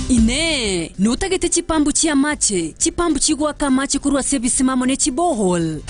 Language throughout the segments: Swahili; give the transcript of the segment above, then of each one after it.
Ine, nutagete chipambu chia mache, chipambu chigwaka mache kurwa sebisimamo ne chibohol.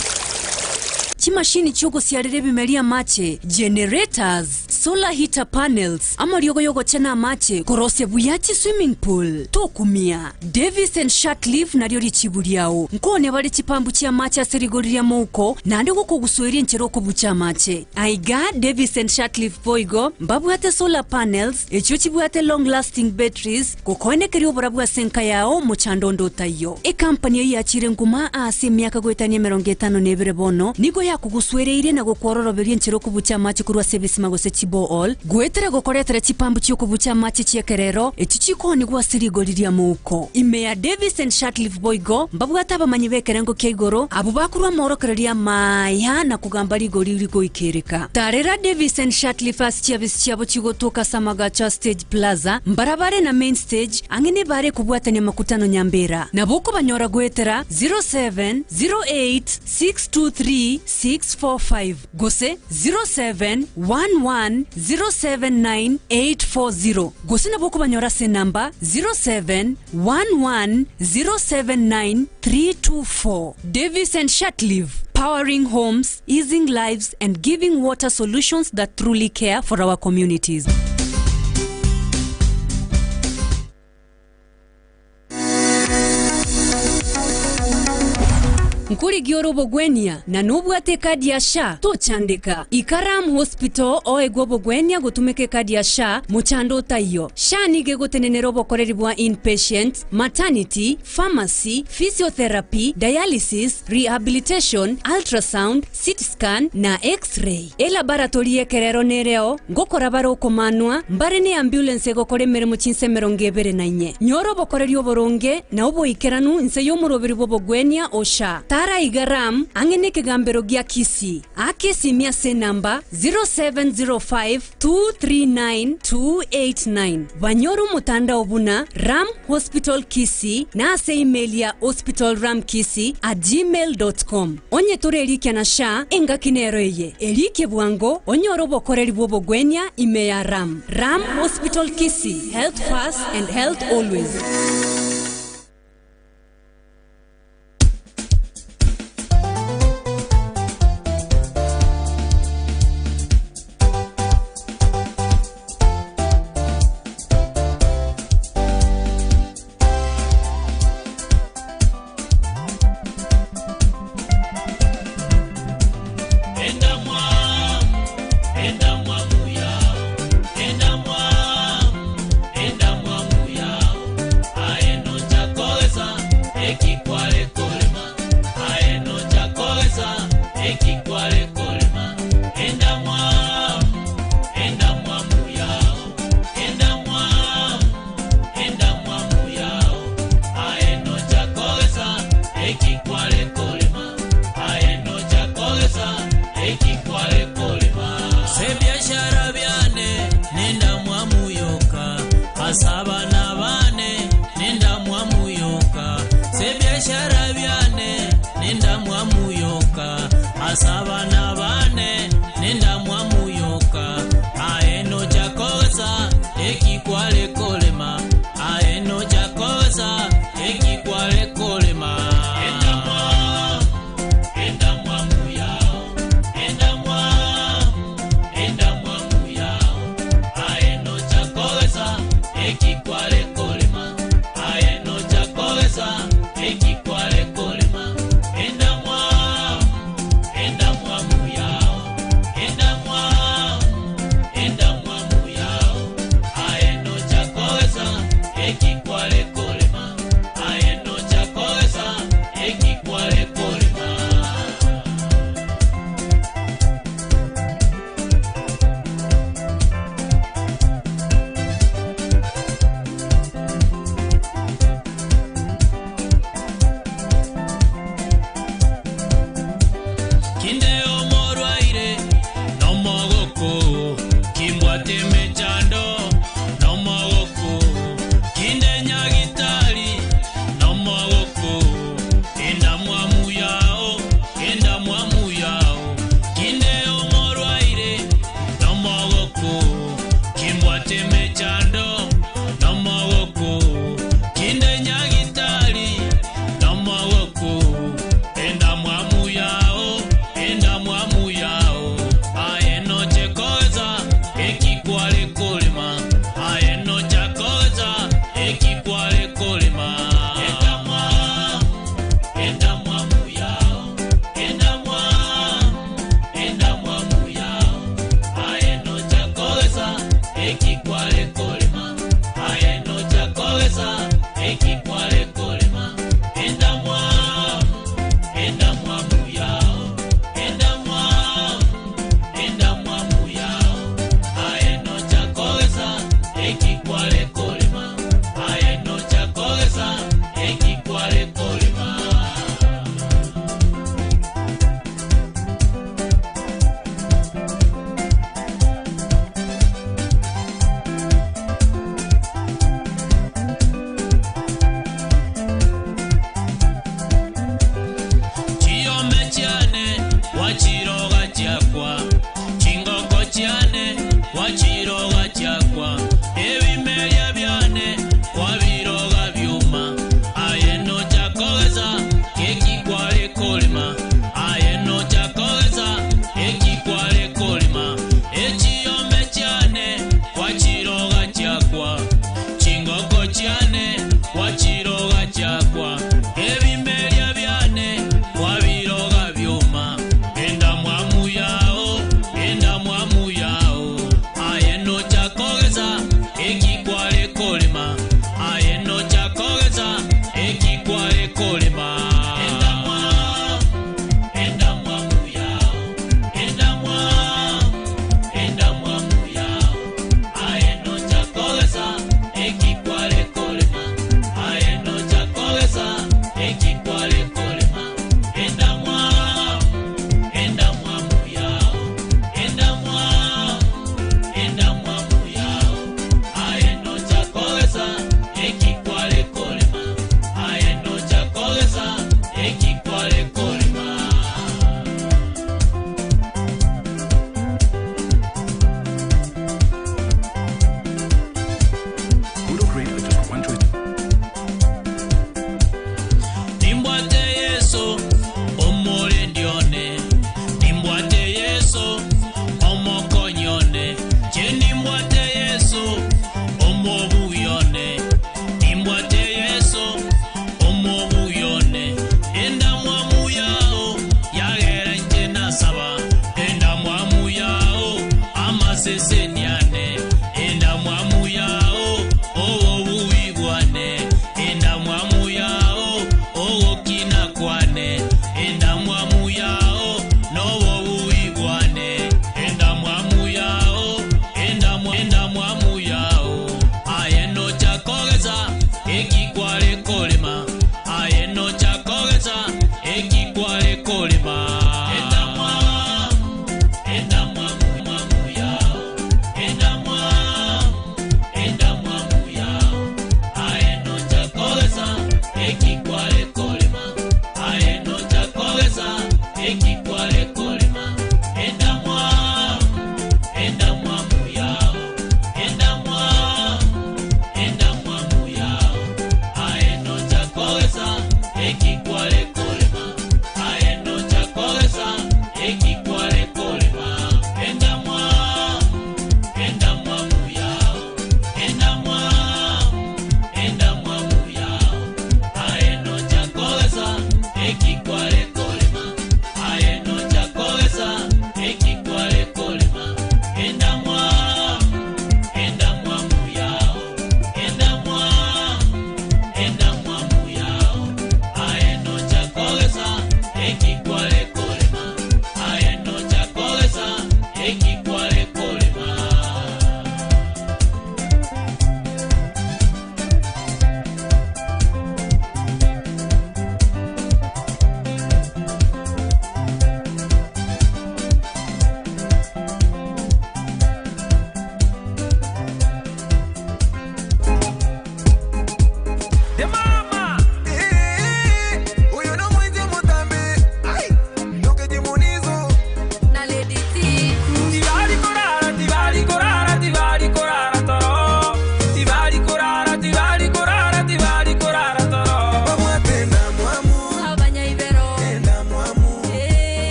Chimashini chogo siarere bimelia mache, generators, solar heater panels, ama yogo chana mache, korose buyachi swimming pool, tokumia. Davis and Shatleaf na riori chiburiao. Nkone wale chipambu chia mache aserigoriria mouko, na ndego kugusweri ncheroko bucha mache. Aiga Davis and Shatleaf boigo, mbabu hate solar panels, echochibu hate long lasting batteries, kukoene keri oborabu asenka yao mochandondo tayo. E company ya achire nguma aase miaka goetania merongetano nebere bono, nigo ya kuguswereire na gukwororoberia ncheroko bucha mache kurwa service magose chibo all, guetere gokoretere chipambu chiko bucha mache chiekerero, echichiko ni gwasirigoriria mouko. Ime ya Davis and Shatleaf boigo, mbabu ataba manyibekerengo keigoro, abo bakurwa morokereria maya na kugamba rigori ikereka. Tarera Davis and Shatleaf asichiabisi chiabo chigotoka Samagacha Stage Plaza, mbarabare na main stage, angene bare kubwatanya makutano Nyambera. Na boko banyora guetera 0708623645. Gose 0711079840. Gose na boko banyora se namba 0711079324. Davis and Shatleaf, powering homes, easing lives, and giving water solutions that truly care for our communities. Nkuri Giorobo Gwenia na nubwate kadi ya SHA to chandika. Ikaram Hospital oe Gwobo Gwenia gutumeke kadi ya SHA muchando tayo. SHA nige gotenenerobo koreribwa inpatient, maternity, pharmacy, physiotherapy, dialysis, rehabilitation, ultrasound, CT scan na x-ray. E laboratory ekerero nereo ngokora baro komanwa mbare ne ambulance gokore meremo chinse merongebere na inye. Nyorobo koreri oboronge na obo ikeranu nse yomurobiri Gwobo Gwenia o SHA. Tara igaram angene kegambero gia kisi. Akesi mia se namba 0705239289. Vanyoru mutanda obuna Ram Hospital Kisi na se email ya hospitalramkisi@gmail.com. Onye tore elikia na SHA enga kineroye. Elikie buango onyorobo koreri Gwobo Gwenia ime ya Ram. Ram Hospital Kisi. Health first and health always. Enda mwa cyane wakiroga cyakwa ebimelya byane wabiroga byuma ayeno cyakogeza ekikwale kolima ayeno cyakogeza ekikwale kolima ekiyombe cyane wakiroga cyakwa chingoko cyane wakiroga cyakwa ebimelya byane wabiroga byuma enda mwamu yao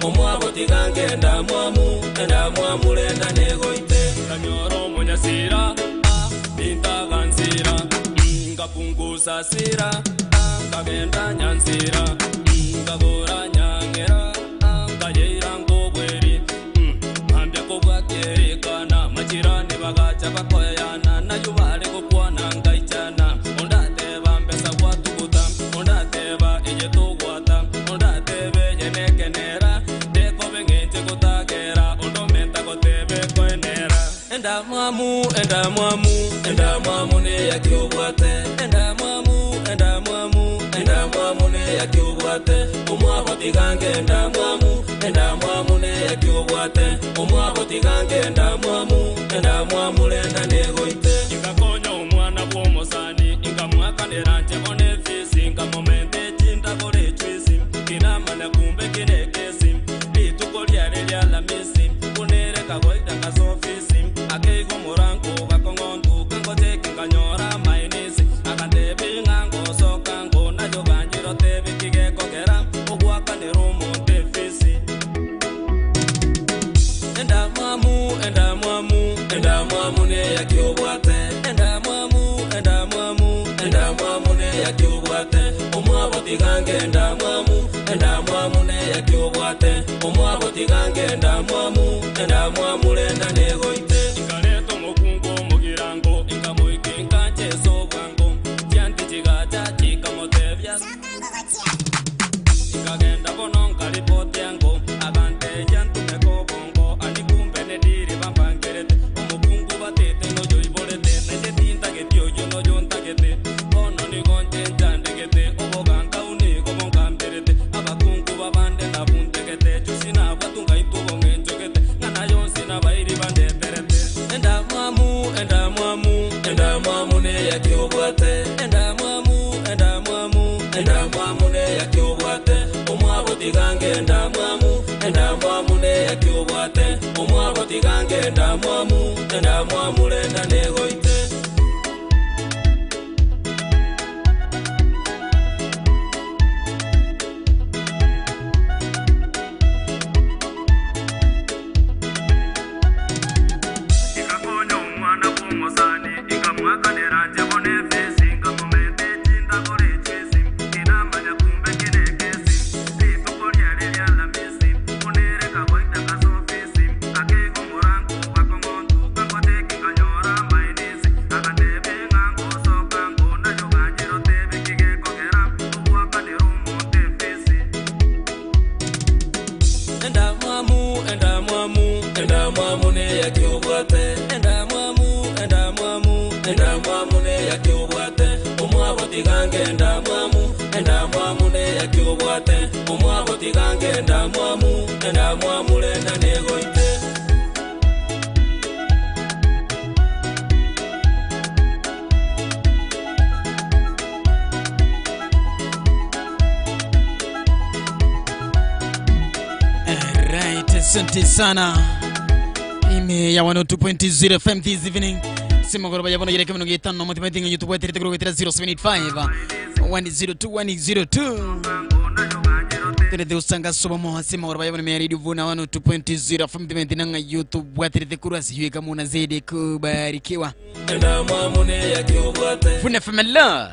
omwabo tigange ndamwamu lenda negoite kanyoro munyasira intagansira ngapungusa sira kagenda nyansira ngagora nyangera kayeira ngobweri ambya kobwakerekana machirani bagacha bakoyana nayo bale kokwana ngaichana ondateba mpesa kwatukuta ondateba ejetogwata ondatebe yenekenera dekobe ngenche kotagera ondomenta kotebe koenera endamwamu ne yakyobwate endamwamu ne yakyobwate omwabo tigange ndamwamu ne yakyobwate omwabo tigange ndamwamu lenda negoite ingakonya omwana bw'omosani ingamwakanira nje bone fisi ingamomente chindagore chwisi kinamana kumbe kinekesi lituko lyale lyalamisi kunereka goita kasofisi akeigo morango gakongontu kangote kinganyora mainisi akandebi ngango sokango nayo ganjiro tebi kigekokera ogwakanira omonte fisi endamwamu ne yakyobwate endamwamu ne yakyobwate omwabo tigange ndamwamu ne yakyobwate omwabo tigange ndamwamu lenda negoite ingaleto mokungo mogirango ingamoike nkanche sobwango chanti chigacha chikamotebya ingagenda bononka ripoti yango agante jantume kobongo anikumbe nediri bambangerete omukungu batete nojo ibolete nejetinta getioyo nojo ntagete bono nigonje nchandegete oboganka unigo bongamberete abakungu babande nabuntegete chusina bwatunga itubo ngenjogete ngana yonsina bairi bandeterete endamwamu ne yakyobwate endamwamu ne yakyobwate omwabo tigange ndamwamu ne yakyobwate omwabo tigange ndamwamu lenda negoite ikakonya omwana bw'omosani ingamwakanira nje bone fisi ingamomente chindagore chwisi kinamanya kumbe kinekesi lituko lyale lyalamisi kunereka goita kasofisi akeigo morango gakongontu kangote kinganyora mainisi akandebe ngango sokango nayo ganjiro tebe kigekokera ogwakanira omonte fisi endamwamu ne yakyobwate endamwamu ne yakyobwate omwabo tigange ndamwamu ne yakyobwate omwabo tigange ndamwamu lenda negoite Right, asante sana. Ime ya 102.0 FM this evening. Sima goroba ya bono yere kemino gitano motivating YouTube wa tirite goroba 0785 102 102. Tirite usanga soba mo sima goroba ya bono me radio vuna 102.0 FM dimentinanga YouTube wa tirite kurasi hiyo kama una zaidi kubarikiwa. endamwamu ne yakyobwate Funa famila.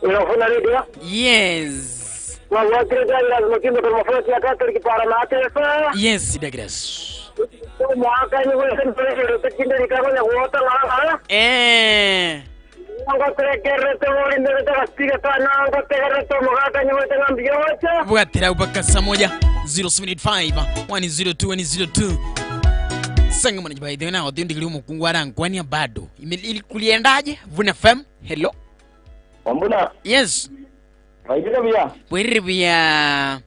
Unafuna radio? Yes. Wawatirita lazima kimbe kwa mafuta ya Catholic para mateso. Yes, Dagras. Mwaka ni wewe ndio tekinde nikafanya kuota ngala. Ngo tekere to ndio tutapiga sana ngo tekere to mwaka ni wewe ngambiocha. Bwatira ubaka saa moja 0785 102 102. Sanga mwana jibai dena hodio ndigili umukungwara nkwani bado. Ili kuliendaje? Vuna FM. Hello. Wambuna. Yes. Waidira bia. Wiri bia.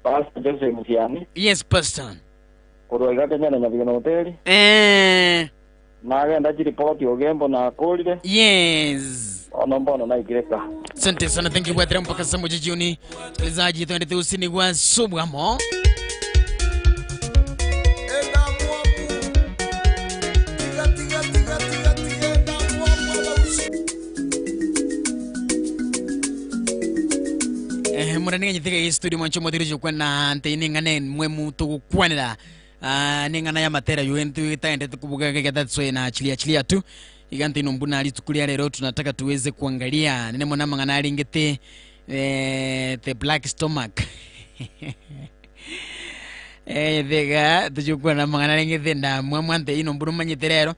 Pastor Jose Musiani. Yes, Pastor. Kuroiga Kenya na nyabigana hoteli. Naga ndaji report yogembo na kolide. Yes. Onombono na igireka. Asante sana, thank you bwatira mpaka saa moja jioni. Tulizaji tuende usini kwa subwamo. murani nyithike studio mwancho modiri kwena ntini ngane mwemu tukwanira ningana ya matera yuentu itaende tukubuga kaka that's why na achilia tu iganti nombuna ali tukulia lero tunataka tuweze kuangalia nene mwana mangana ali ngete the black stomach thega tujukwa na mangana ngete nda mwamwante ino mburu manyiterero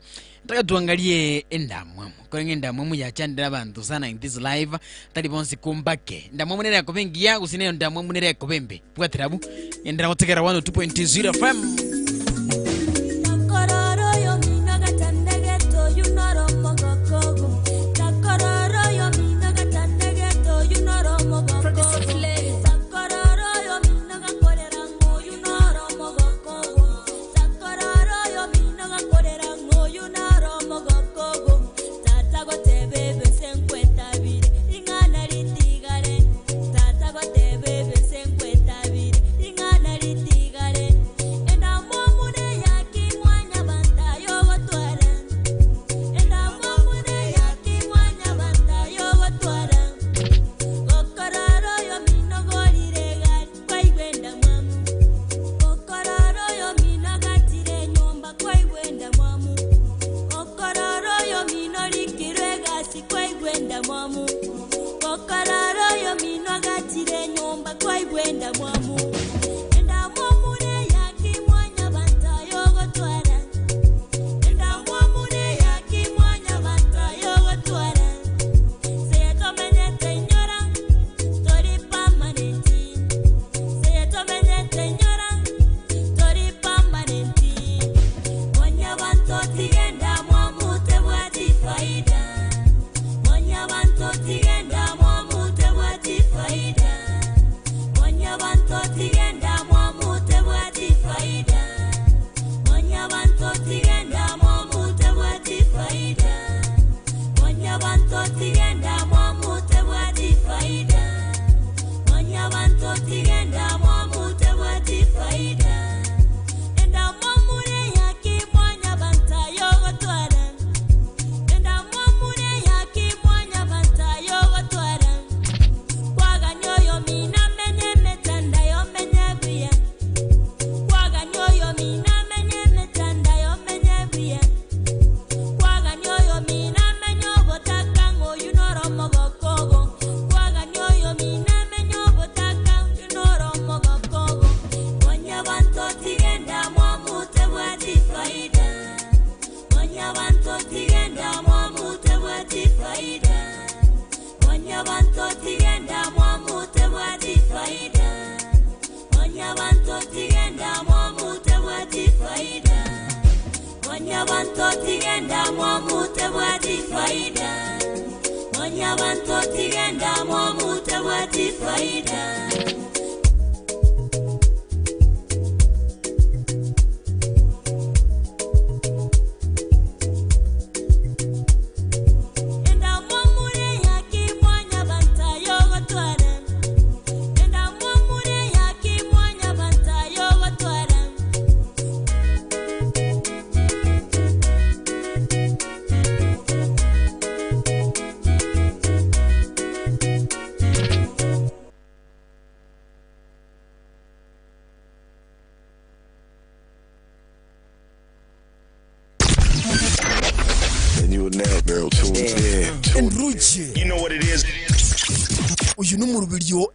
taka tuangalie endamwamu kwa endamwamu ya chandira abantu sana in this live tali bonsi kumbake endamwamu nere yakobengia usine endamwamu nere yakobembe bwatirabu endera gutegera 102.0 FM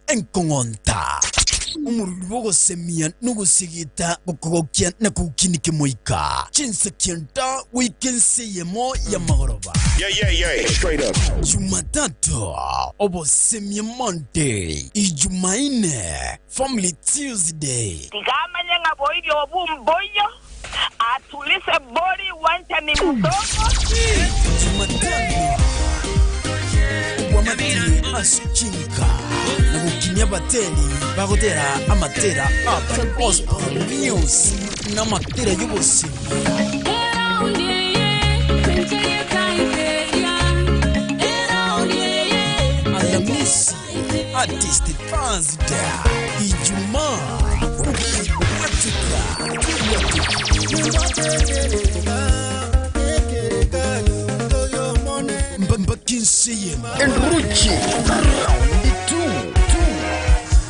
Enkongonta umurwo semia nugusigita gukogokya na kukinike moika chinsekienta weekend seyemo ya magoroba Yeah, straight up. Jumatatu obo semia Monday Ijumaine Family Tuesday Tigamanye ngaboyo obumboyo atulise bori wanja ni mdogo Jumatatu Wamati asichinka na kukinya bateli bagotera amatera up gospel news na matera yubosi Alamisi Artist Thursday Ijumaa Mbamba Kinsey Enrique Round 2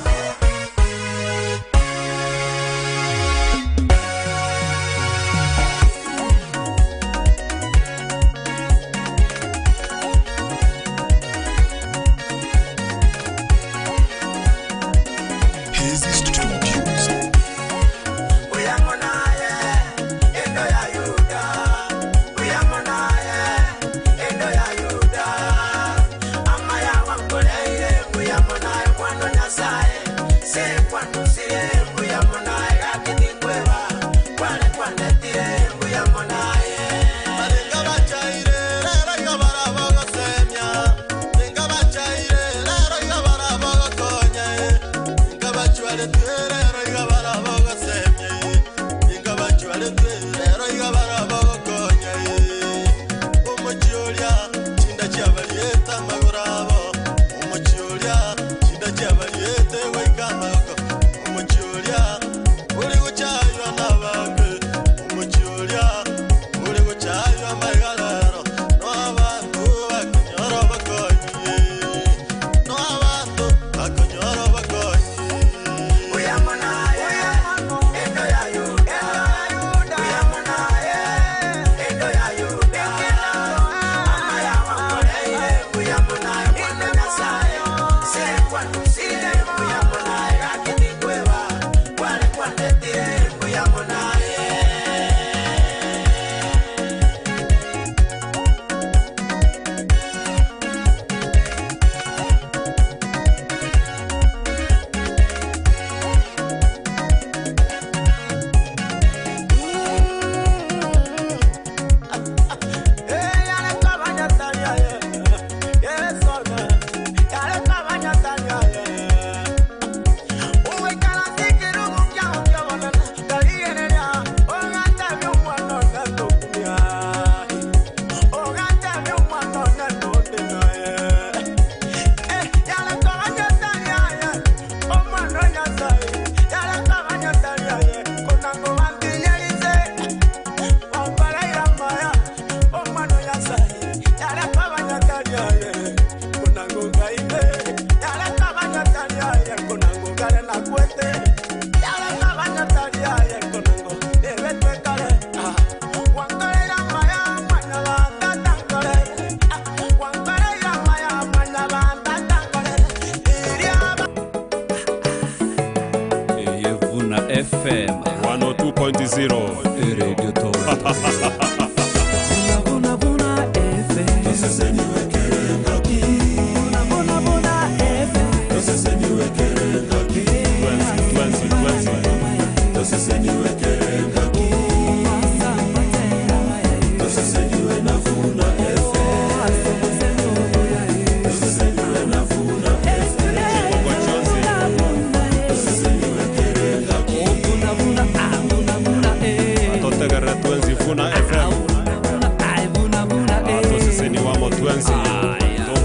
FM 102.0 Radio Top.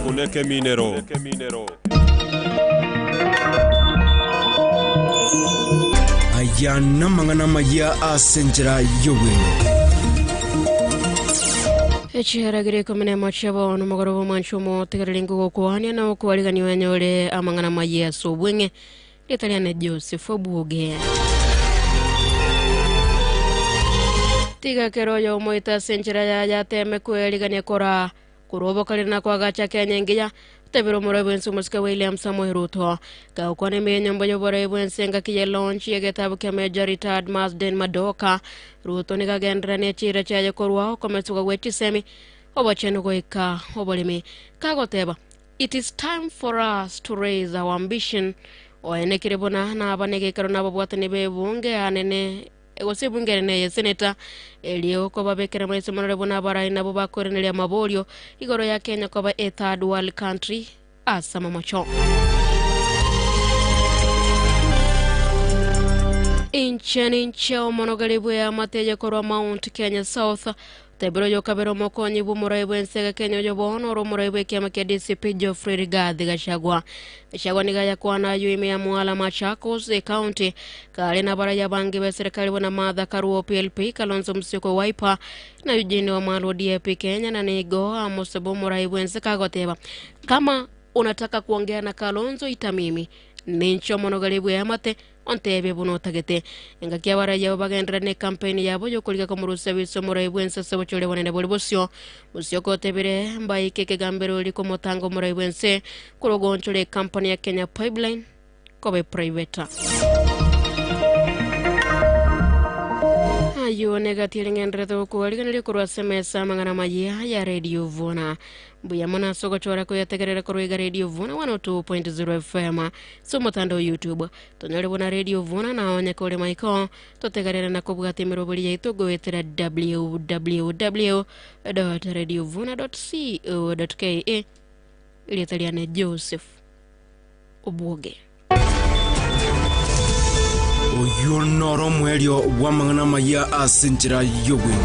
Neke minero. Aya namangana maya asenjera yowe. Echiragire komene machabo no magorobo manchumo tegalingo kwanya na kwalingani wenyole amangana maya sobwenge Italiane Joseph Obuoge. Tiga keroyo moita senjera ya teme kweligane kora kurobo kalina kwa gacha Kenya ngiya tebero murabo nsumuska William Samoei Ruto ka ukone menyombo yobore bwensenga kiye launch yegetabu kya Major Tad Masden Madoka Ruto ni kagendra ne chira chaje korwa kometsuka wechi semi obacheno goika obolimi kagoteba it is time for us to raise our ambition oenekire bona na abanege karona babwatane bebunge anene egose bungere ne seneta elio ko babekera mwese monore bona barai nabo bakorenelia mabolio igoro ya Kenya ko ba a third world country asama macho inche monogalibu ya mateje korwa Mount Kenya South tebro yo kabero mokonyi bu muraibu ensega Kenya yo bono ro muraibu kema ke DCP Geoffrey Rigathi Gachagua niga ya kwana yuime ya Mwala Machakos County kale na bara ya bangi be serikali bona Martha Karua PLP Kalonzo Musyoka Wiper na Eugene Wamalwa DAP Kenya na Nigo Amosebo muraibu ensega goteba kama unataka kuongea na Kalonzo itamimi nincho monogalibu ya mate ontebe buno tagete ngakia wara ya bagendra ne campaign yabo yo kulika ko murusa biso muraibu ense sebo chole wanene bolibosyo Musyoka tebere mbai keke gambero liko motango muraibu ense kurogonchole company ya Kenya Pipeline kobe private ayo negative ngendreto ko aliganile ko SMS mangana magia ya Radio Vuna buya mona sogo chora ko yategerera ko Radio Vuna 102.0 FM somotando YouTube tonale bona Radio Vuna na onye ko le maiko totegerera na ko bugati mirobuli yeto go etera www.radiovuna.co.ke ili Italiane Joseph Obuoge Oyo noro mwelio wamangana maya asenjera yowe.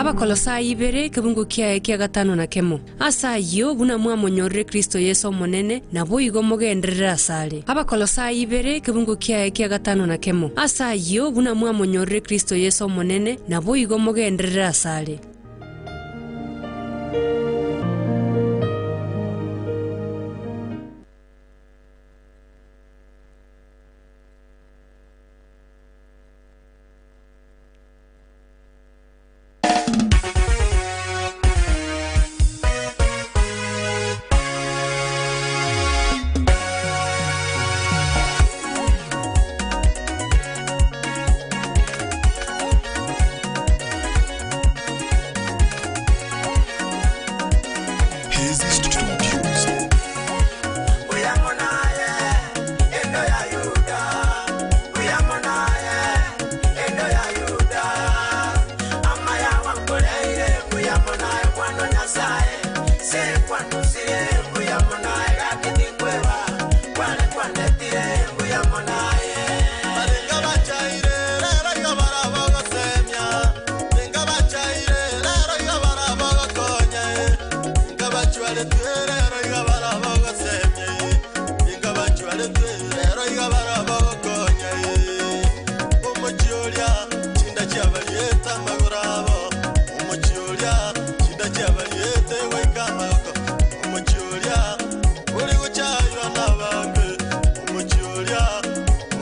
Abakolosayi ibere kebungu kia gatano na kemo asa yo buna mwamonyorre Kristo Yesu monene nabo igo mogenderera asale Abakolosayi ibere kebungu kia gatano na kemo asa yo buna mwamonyorre Kristo Yesu monene nabo igo mogenderera asale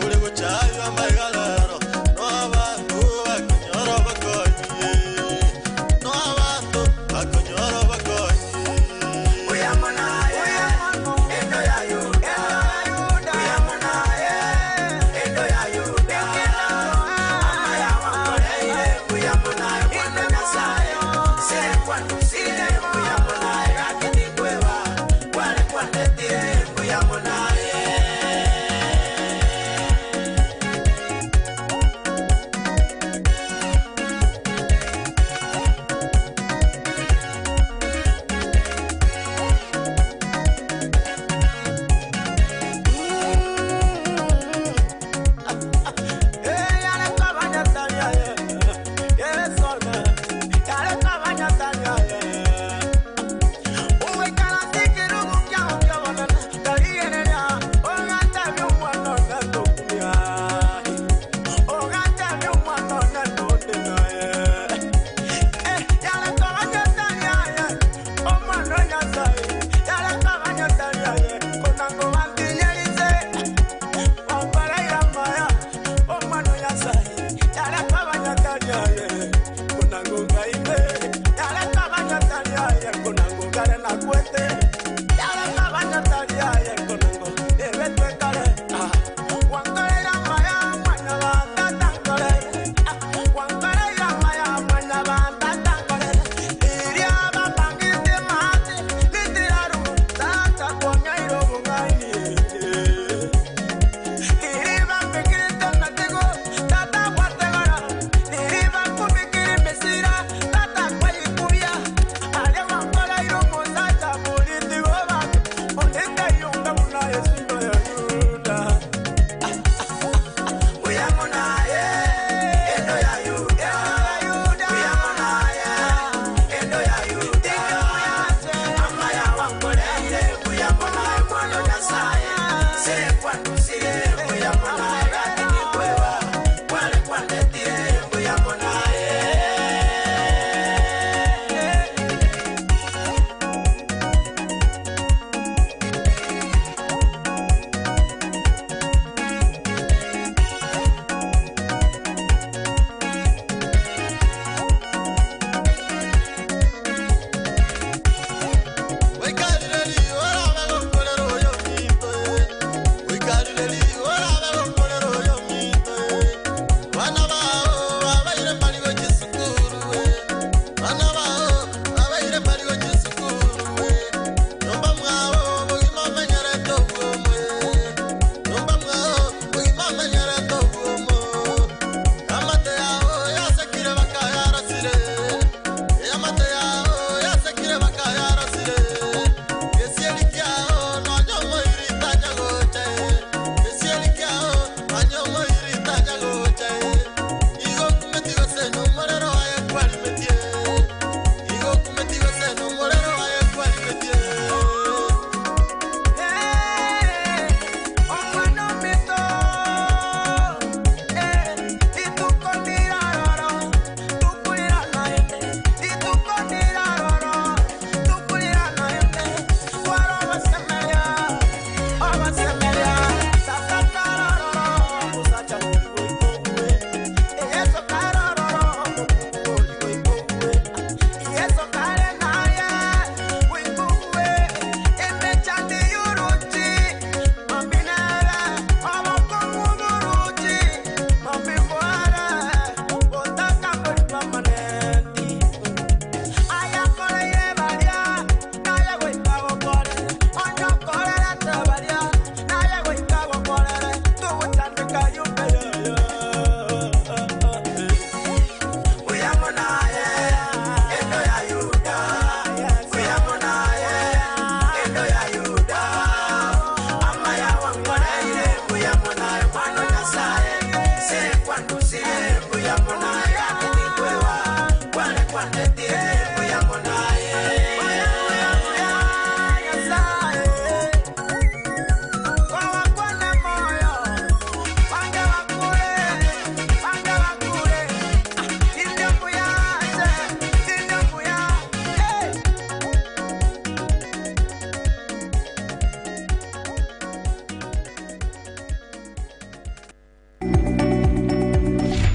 Uri guchaywa magalero no abantu bakunyoro bakonye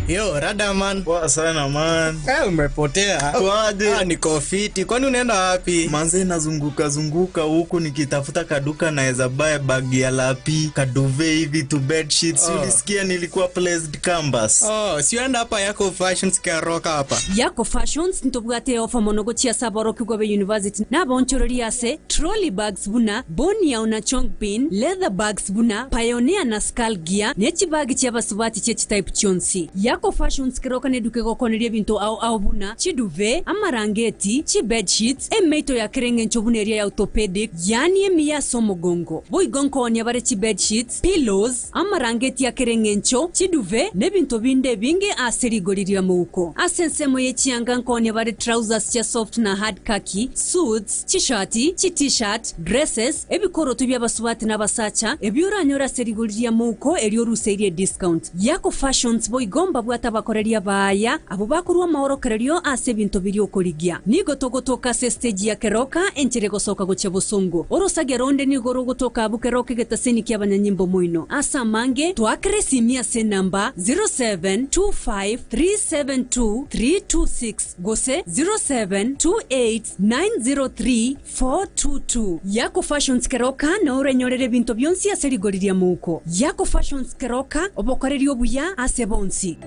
Yo, rada man. Poa sana man. Umepotea. Waje? Niko fiti. Kwani unaenda wapi? Manze nazunguka huku nikitafuta kaduka naweza buy bag ya lapi, kaduve hivi to bed sheets. Ulisikia nilikuwa placed campus. Sienda hapa Yako Fashions karoka hapa. Yako Fashions ntobwate ofa monogo chia sabaro kugwabe university. Nabo nchorori ase trolley bags buna, boni ya una chong pin, leather bags buna, pioneer na skull gear, nechi bagi chia basubati chechi type chonsi. Yako Fashions kiroka neduke gokonerie bintu au buna, chiduve, amarangeti, chi bed sheets, emeito ya kerenge nchobuneria ya orthopedic, yani emiya somogongo. Boy gonko onyabare chi bed sheets, pillows, amarangeti ya kerenge ncho, chiduve, nebintu binde binge aseri goliria muko. Asensemo ye chianga nkone bare trousers cha soft na hard khaki, suits, chishati, t-shirt, dresses, ebikoro tubya baswati na basacha, ebyuranyora seri goliria muko erioruseirie discount. Yako Fashions boy gomba bwata bakoreria baya, abo bakurwa maorokererio ase bintu biri okorigia. Nigo togotoka se stage ya keroka enchere gosoka goche busongo. Orosage ronde ni goro gotoka abukeroke getaseni kya banyanyimbo moino. Asa mange twakre simia se namba 0725372326 gose 0728903422. Yako Fashions keroka na urenyorere bintu byonsi aseri goliria muko. Yako Fashions keroka obokorerio obuya ase bonsi.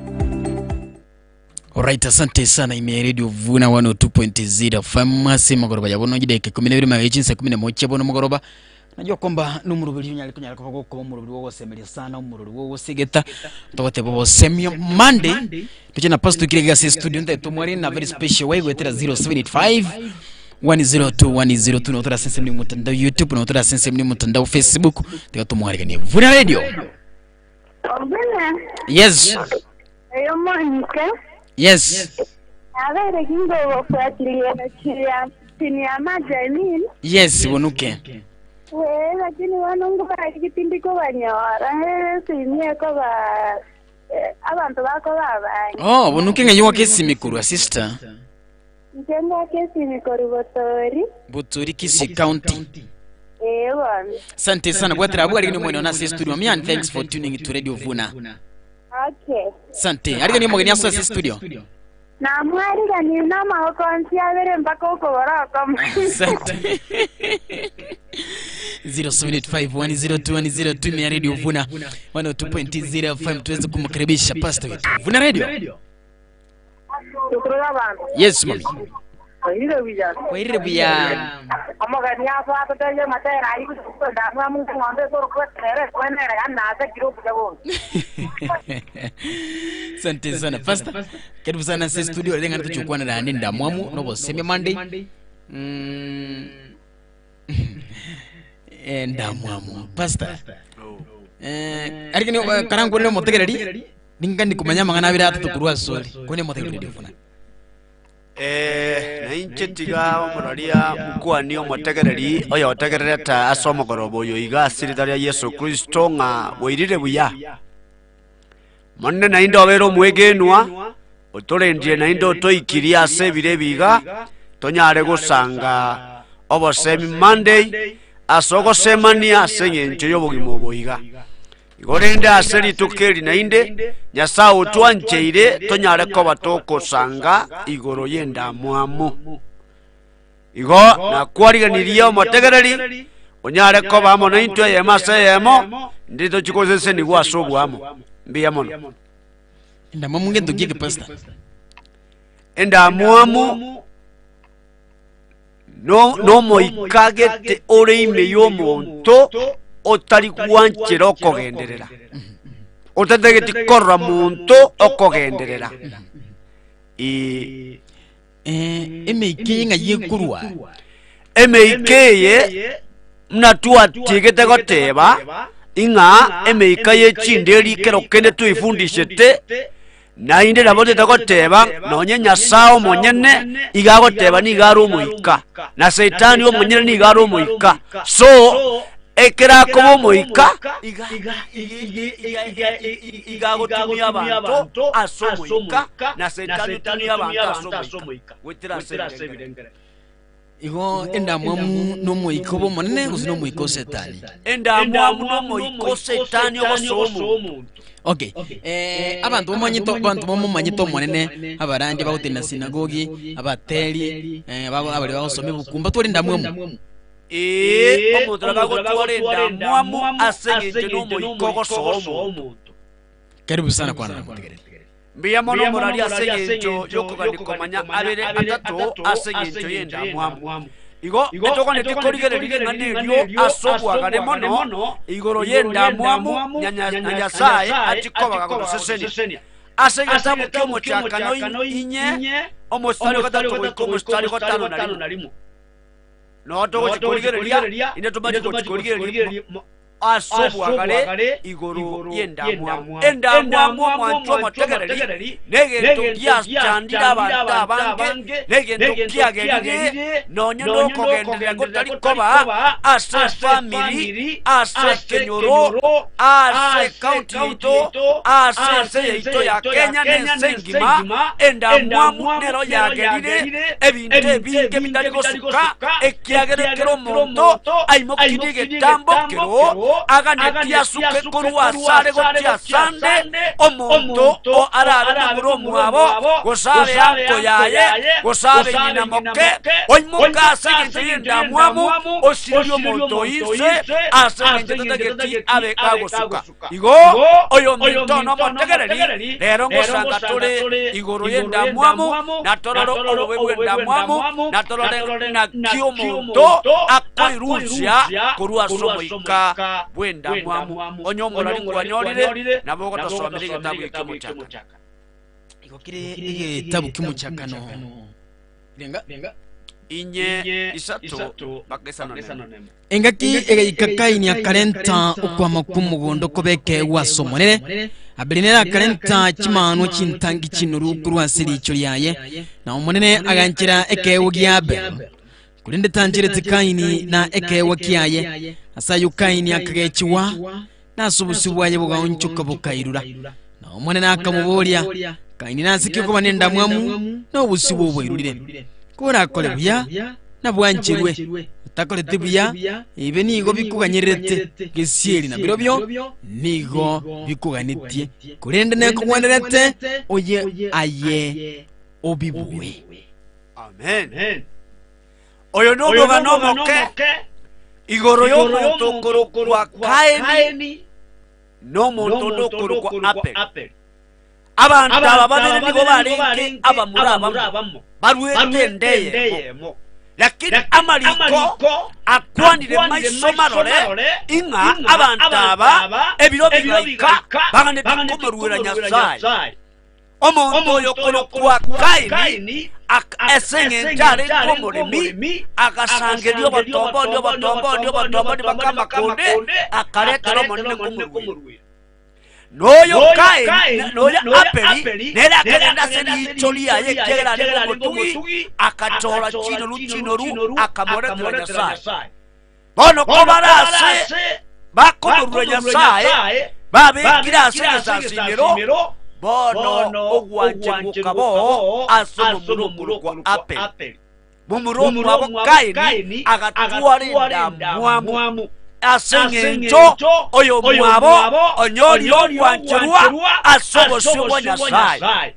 Alright, asante sana. Ime radio Vuna 102.0 famasi magoroba yabono jideke 12 magichinse 11 bono magoroba. Najua kwamba numurubiri nyali kunyala kwa ko umurubiri wo semelia sana umurubiri wo segeta tote bobo semio Monday tuchena pass tukirega se studio nda mwari na very special way wetera 0785 102 na utora sense mni mutandao YouTube na utora sense mni mutandao Facebook tuka mwari ni Vuna radio. Yes. Eyo Monica. Yes. Avere kingo wafuatilia na chia chini ya majani. Yes, bonuke. Lakini wanungu bakipindi ko banyora simye ko ba abantu bako baba. Bonuke nganywa kesi mikuru sister. Njenga kesi mikuru Botori Kisi County. Bwana. Asante sana bwatira abwa ligini mwana na studio. Me and thanks for tuning to Radio Vuna. Okay. Asante. Arigani mugeni aso studio. Na mwari gani na makonsi avere mpaka uko baraka. Asante. 0785102102 ya Radio Vuna 102.0 FM tuweze kumkaribisha pastor wetu. Vuna Radio. Yes mami. Wairire buya. Amagani hapa tutaje matera ayi kuda mwamu ngombe soro kwa tere kwenda na hata kiro kujago. Asante sana pastor. Karibu sana sa studio lenga tuchukua na nenda mwamu no boseme Monday. Enda mwamu pastor. Arikini karangu le motegereri ningandi kumanya mangana bira tukurwa soli kone motegereri Vuna. Na inche tiga omoraria mkwani omotegereri oyo otegerereta asomogorobo yo igasiritaria Yesu Kristo nga boirire buya monne na indo bero mwegenwa otorendie na indo toikiria ase bire biga tonyare gusanga obosemi Monday asogo semania ase nche yobogimo boiga igorende aseri tukeri na inde nyasa utwancheire tonyare ko batoko sanga igoro yenda mwamu igo na kwariganiria omotegereri onyare ko bamo na intwe yemase yemo ndito chikozese ni gwasobu amo mbiya mono enda mwamu ngendo gike pastor enda mwamu no moikagete ore ime yo monto otari kuanchira okogenderera otategeti korra muntu okogenderera emeike nga yekurwa emeike mnatua tigete goteba inga emeika yechinderi kero kende tuifundishete na inde nabote takoteba nonye nyasao monyene igagoteba ni garo muika na Satani wo monyene ni garo muika so ekera ko muika igagotumia abantu aso muika na Satani tumia abantu aso muika wetira sebirengere igo enda mwamu no muiko bo monene gusino muiko Satani enda mwamu no muiko Satani obosomu. Okay. Abantu bomanyito monene abarandi bagutena sinagogi abateli abari bagosome bukumba turinda mwamu omutra bagotwalenda mwamu asengete no muiko gosomu. Karibu sana kwa nana mutegerere mbiya mono morali asengecho yokugandikomanya abere atatu asengecho yenda mwamu igo etoko netikorigereri ng'anelio asobwagane mono igoro yenda mwamu nyanyasaye atikobaga gusesenia asegeta buke omochakano inye omostari gatatu goiko omostari gatano nalimo no togo chikorigereria inde tubati chikorigereria asobwagale igoro yenda mwamu enda mwamu mwancho motegereri negento gyachandira abantu abange negento gyagerire nonye nokogenderera gotari koba ase family ase kenyoro ase county ito ase seito ya Kenya nesengima enda mwamu nero yagerire ebintu ebinge bitari gosuka ekyagerekero monto aimo kidige tambo kero aganetia suke kurwa sare gotia sande omonto o arara n'uburomu abo gosabe anto yaye gosabe nyina moke oimuka asengenda mwamu osirio monto ise asengenda geti abe kagosuka igo oyo monto no montegereri lero ngosanga tole igoro yenda mwamu na tororo olobwe wenda mwamu na torore na kio monto akoiruzya kurwa somoika bwenda mwamu onyomola lingwanyolire nabo gotasomera gitabu kimuchaka igokire igitabu kimuchakano lenga inye isatu bakesano engaki egikakaini akarenta okwama kumugondo kobeke wasomonere abirinera akarenta chimano chintangi chinuru kurwasiri icho lyaye na omonene agankira ekewo gyabe kulinde tangire tikaini na ekewo kyaye asayukaini akagechiwa nasubusibwaye bugaonchuka bukairura na omonene akamubolia kaini nasiki ko banenda mwamu no busibu bwirurire kora kole buya na bwanchirwe utakole tibuya ibe nigo bikuganyerete gesieri na birobyo nigo bikuganitie kulinde neko kwanderete oye aye obibuwe amen oyo no bogano moke igoro yo monto korokwa kaeni no monto no korokwa apel abantu ababere nigo barenke abamurabamo barwetendeyemo lakini amaliko akwanire maiso marore inga abantu aba ebiro bibika bagane bikomerwera nyasaye omonto yo korokwa kaeni esenge njare komoremi akasangerio batombo bakama konde akaretero monene komorwe noyo kai noyo apeli nera kenda seni cholia yekera lego motugi akatora chino ru akamora nyasaye bono kobarase bakomorwe nyasaye babe kirase nyasasimiro bono ogwanje mukabo asomo murumu kwa apel mumurumu abo kaini agatwarinda mwamu asengenjo oyo mwabo onyoli ogwancherwa asobo sibo nyasaye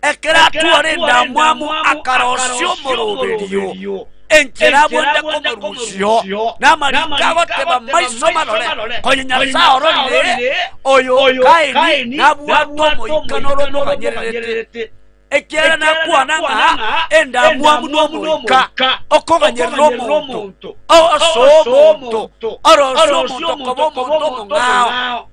ekera twarinda mwamu akarosyo murubiriyo enkera bonda komurusyo namarika goteba maiso marore konyasaye ororire oyo kaini nabwato moikanoro no banyererete ekera nakwananga enda mwamu no muika okoganyerero monto oso monto oroso monto kobo monto ngao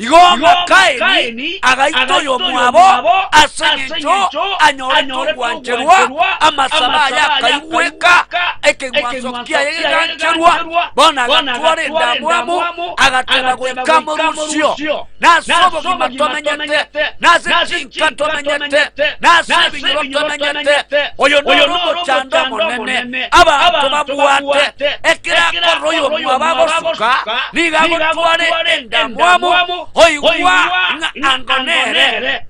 igonga kaini agaito mwabo asengecho anyore kwancherwa amasaba yakaiweka ekengwasokia yegancherwa bona gatware ndamwamu agatera gwekamo rusyo nasobo kimatomenyete nasekinka tomenyete nasebinyoro tomenyete oyo noro chando monene abantu babwate ekirakorroyo mwabagosuka nigagotware ndamwamu oigwa angonere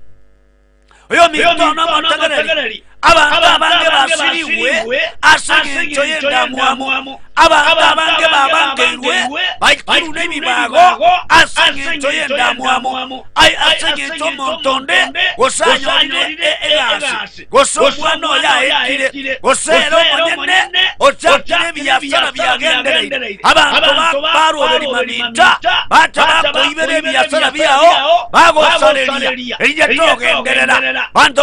oyo mitono motegereri abantu abange basiriwe asegencho yendamwamu abantu abange babangeirwe baikuru n'emibago asegencho yendamwamu asegencho montonde gosanyolire egasi gosomwana yaekire gosero monene ochakire ebyasara byagendereire abantu baroberi maminta batabakoibere ebyasara byao bagosoreria erinjetogenderera bantu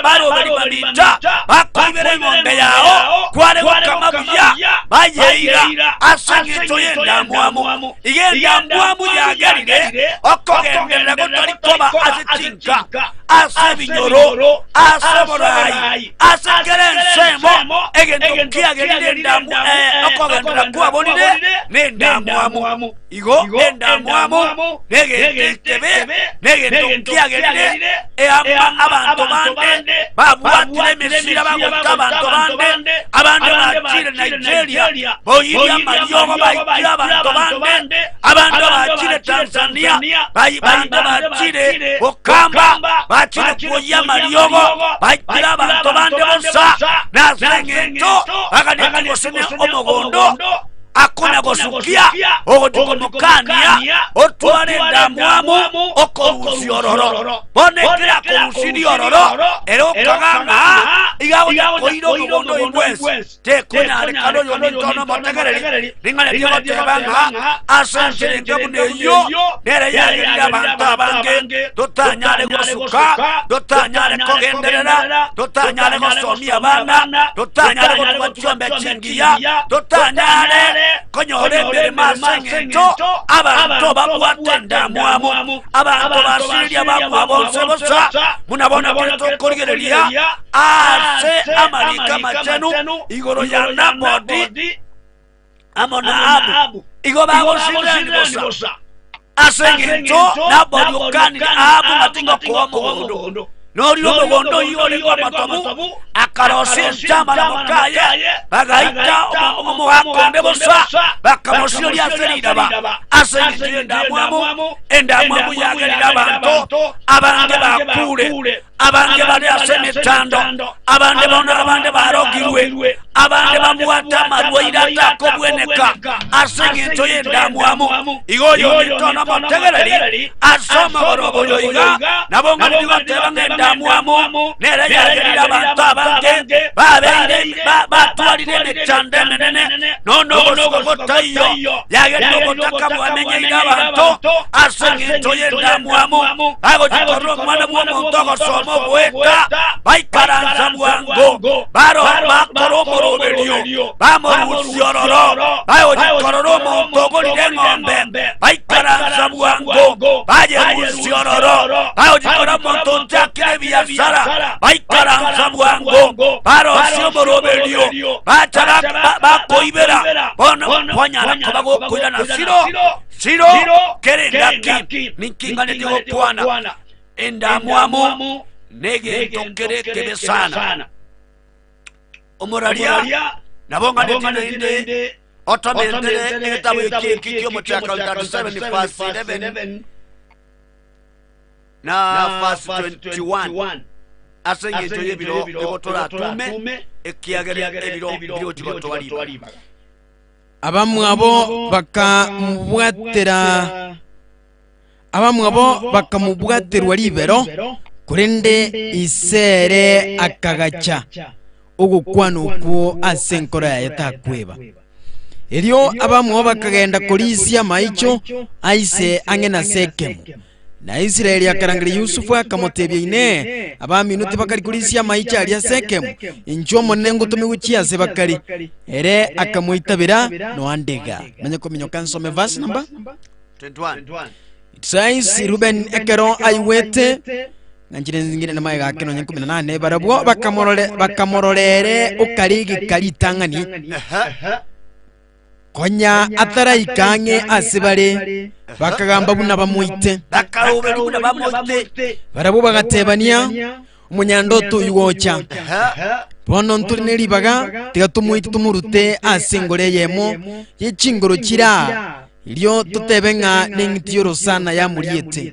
baroberi maminta bakoibere emonde yao kware wakamabuya bayeira asegeto yendamwamu yendamwamu yagarire okogenderera gotari koba asetinka asebinyoro asemorai asegerensemo egento kiagerire ndamu okogendera kwabonire nendamwamu igo nendamwamu negetebe negento kiagerire abantu bande babwatire mesira bagota abantu bande abandi bakire Nigeria boyiria mariogo baikira abantu bande abandi bakire Tanzania bantu bakire Okamba bakire kuya mariogo baikira abantu bande bosa nasengento akadeko gosene omogondo akona gosukia ogotukomokania otware ndamwamu okorusiororo bonekera korusiororo erokaganga igawo koiro mugondo ingwes tekona rekado yo ntono motegereri ningale tiyo tebanga asanjere ngabuneyo nere yagira abantu abange dotanyare gosuka dotanyare kogenderera dotanyare gosomia abana dotanyare gotwachombe chingiya dotanyare konyore mbere masengeto abantu babwate ndamwamu abantu basiria babwabonse bosa munabona bito korigereria ase amarika machenu igoro ya nabodi amona abu igo bagosirani bosa asengeto nabodi okani abu matinga kwa mugondo nori omugondo yore kwa matamu akarosi chama la mokaya bagaita omuhakonde bosa bakamosiri aserida ba asengeto ndamwamu endamwamu yagerira abantu abange bakure abange bali asemetando abande bona abande barogirwe abande bamwata marwaira takobweneka asengeto yendamwamu igoyo mitono motegereri asoma boroboyo iga nabonga ndibateba ndamwamu nere yagerira abantu abange babeire batwarire nechandemene nono gotayo yagerira gotaka bwamenye abantu asengeto yendamwamu ago jikorro mwana mwomontogo somo bweka baikaranza mwango baro bakoromoroberio bamorusiororo bayo jikorro montogo lire ngombe baikaranza mwango baye rusiororo bayo jikorro montonja kire biasara baikaranza mwango baro siomoroberio batara bakoibera bono kwanyara kabago kuira na siro kerendaki ninkingane digo kwana endamwamu nege tokereke sana omoraria nabonga ndinde otomendere etabu kikyo mutaka 37 fast 11 na fast 21 asengeto yebiro egotora tume ekiagere ebiro tibotwaliba abamwabo bakamubwaterwa libero kurende isere akagacha ogukwana okwo asenkora yatakweba elio abamwabo bakagenda kolisia maicho aise angena Sekemu na Israeli akarangire Yusufu akamotebya ine abaminuti bakari kulisia maicha ali Sekemu injo monengo tumiwuchia se bakari ere akamuitabira no andega manye kominyo kansome verse number 21 Size Ruben Ekero aiwete nanjire zingine na maiga kino nyanku 18 barabwo bakamororere ukarigi karitangani konya atara ikange asibare bakagamba buna bamuite barabwo bagatebania umunyandoto yuwocha bono nturi neribaga tigatumuite tumurute asingore yemo yechingoro kira ilio tutebenga nengitiro sana ya muriete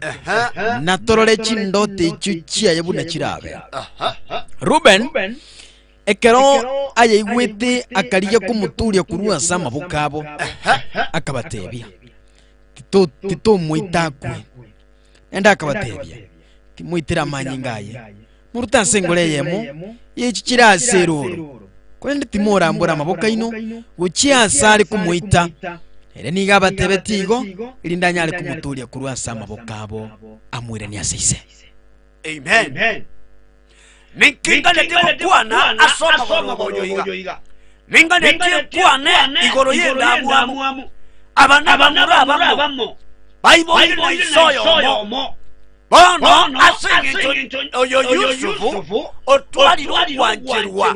na torole chindote chuchia yabuna chirabe Ruben Ekero ayewete akariya kumuturia kurua sama bukabo akabatebia tito muitakwe enda akabatebia kimuitira manyingaye muruta sengole yemo yechichira seroro kwende timora mbora maboka ino guchia sari kumuita ere niga batebetigo ilindanya ali kumuturia kurua sama bukabo amwire ni asise. Amen. Ninkinga nete kwana asoma boyoiga. Ninga nete kwana igoro yenda muamu. Abana bammo. Bible no isoyo mo. Bono asingi oyo Yusufu otwali wanjerwa.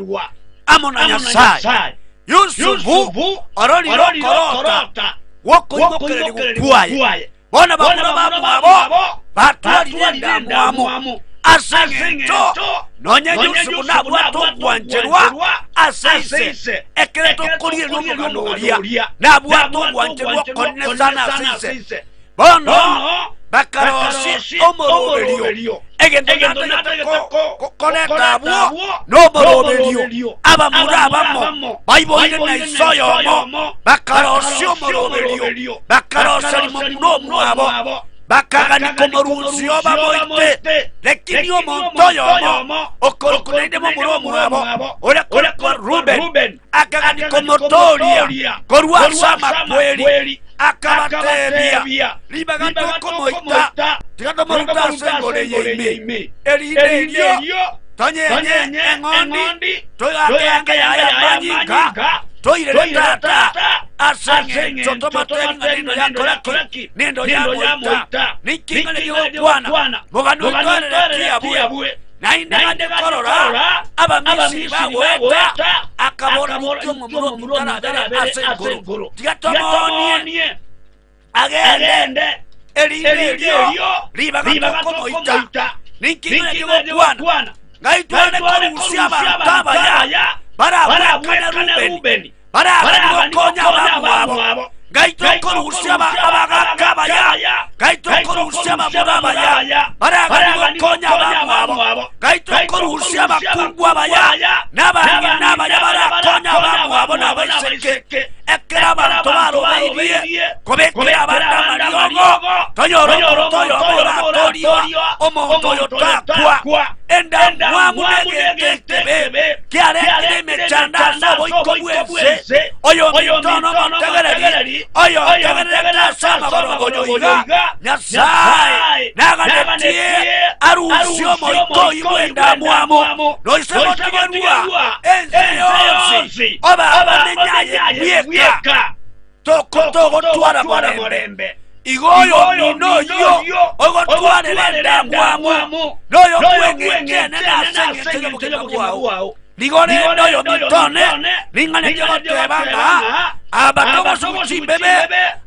Amona Nyasaye. Yusufu aroli korota. Woko imokerere gukwaye. Bona bamabo batwali yenda muamu. Asinto nonya Yusufu nabwato wanjerwa asise ekreto kuri no munoria nabwato wanjerwa konne sana asise bono bakarosi omoroberio egendo natako koneta bwo no moroberio abamurabamo Bible na isoyo mo bakarosi omoroberio bakarosi mo mwabo bakagani komoruzi oba moite lekini omontoyo mo okorokunaide mo muromu abo ole kwa Ruben akagani komotoria korwa sama kweli akabatebia libagando komoita tigando moruta sengole yime elio tonye engondi toyanga ya manyika toire tata asenge chotomateni nino yakoraki nendo ya moita nikinga ndio bwana mugano kare bue nainde korora abamisi baweta akabona mutumo murotara asengoro tigatomonie agende elio libaga komoita nikinga ndio bwana ngaitwane korusia bakabaya bara Ruben bara konya wabo gaito korusia abagakabaya gaito korusia mabaya bara konya wabo gaito korusia bakungwa baya nabaya bara konya wabo nabaseke ekera bartobaro baidie kobekera banda mariongo toyo omonto takwa enda mwamunegete bebe kiare mechanda sabo ikobwese oyo mitono montegereri oyo tegerera sama borogoyoiga Nyasaye naganetie arusio moito iwenda mwamo noisemo tigerua enseyosi oba nenyaye mieka toko twara morembe igoyo ninoyo ogo tware lenda mwamu noyo kwengene nasenge mukwawo ligore noyo mitone lingane tebanga abatogo suchimbebe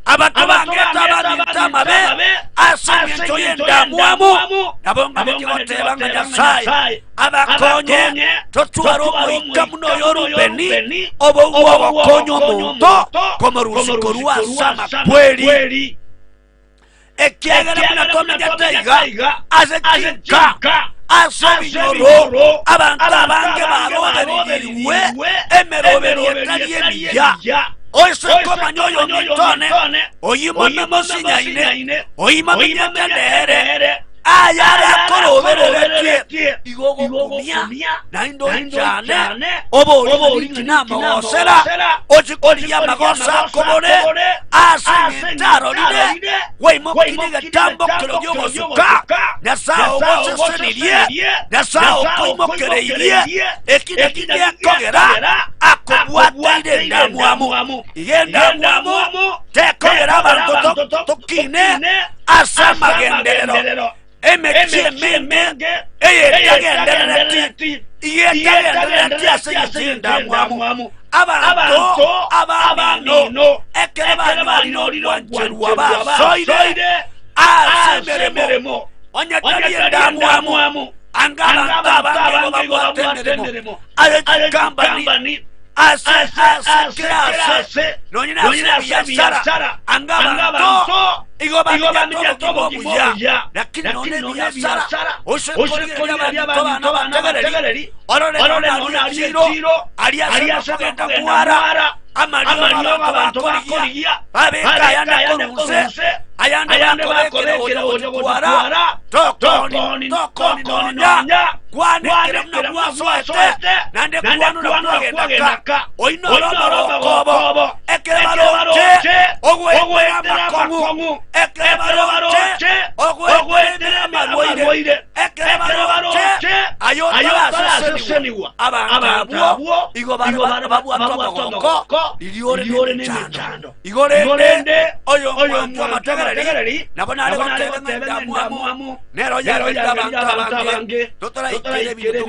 abatobangeta baditamabe asenge toyenda mwamu nabonga tebanga Nyasaye abakonye totwaro moika munoyo Rubeni obo konyo muntu komorusikorwa sama kweli ekiagera muna tomenya azekika asobinyoro abantu abange barobeririwe emeroberi etali emiya oiseko manyoyo mitone oyimona mosinyaine oyimona myakandere ayara koroberereke igogo kumia naindo njane obo originama osera ochikoliya magosa kobore asintaro lide weimo kiniga tambo kero yogo suka nasao wosesenirie nasao koimo kereirie ekine kogera akobwateire ndamuamu igendamuamu tekogera abantu tokine asamagenderero emechemenge eyetagenderereti iyetagenderereti aseyizindamuamu abantu abamino ekerebanolirwanjerwa basoire asemeremo onyataliye ndamuamu angabantu abange babwatenderemo ayekambani asekirase nonyinasebiyasara angabantu igobamija tobobuya lakini none biyasara osekolera abantu abategereri orore nonaliyekiro aliyasokenda kuwara amaliyo abantu bakoliya babekayanakoruse ayande bakolekera ojogotuwara tokoninya kwanekera mnabwaswete nande kuwanura kugenaka oinororokobo ekerebaroche ogwetera makongu ekerebaroche ogwetera marwaire ekerebaroche ayotaraseseniwa abantu abwo igobabwatoboko liliore n'emicando igorende oyo mwantu amategereri nabonalekotebengenda muamu nero yabantu abange totoraikere ebintu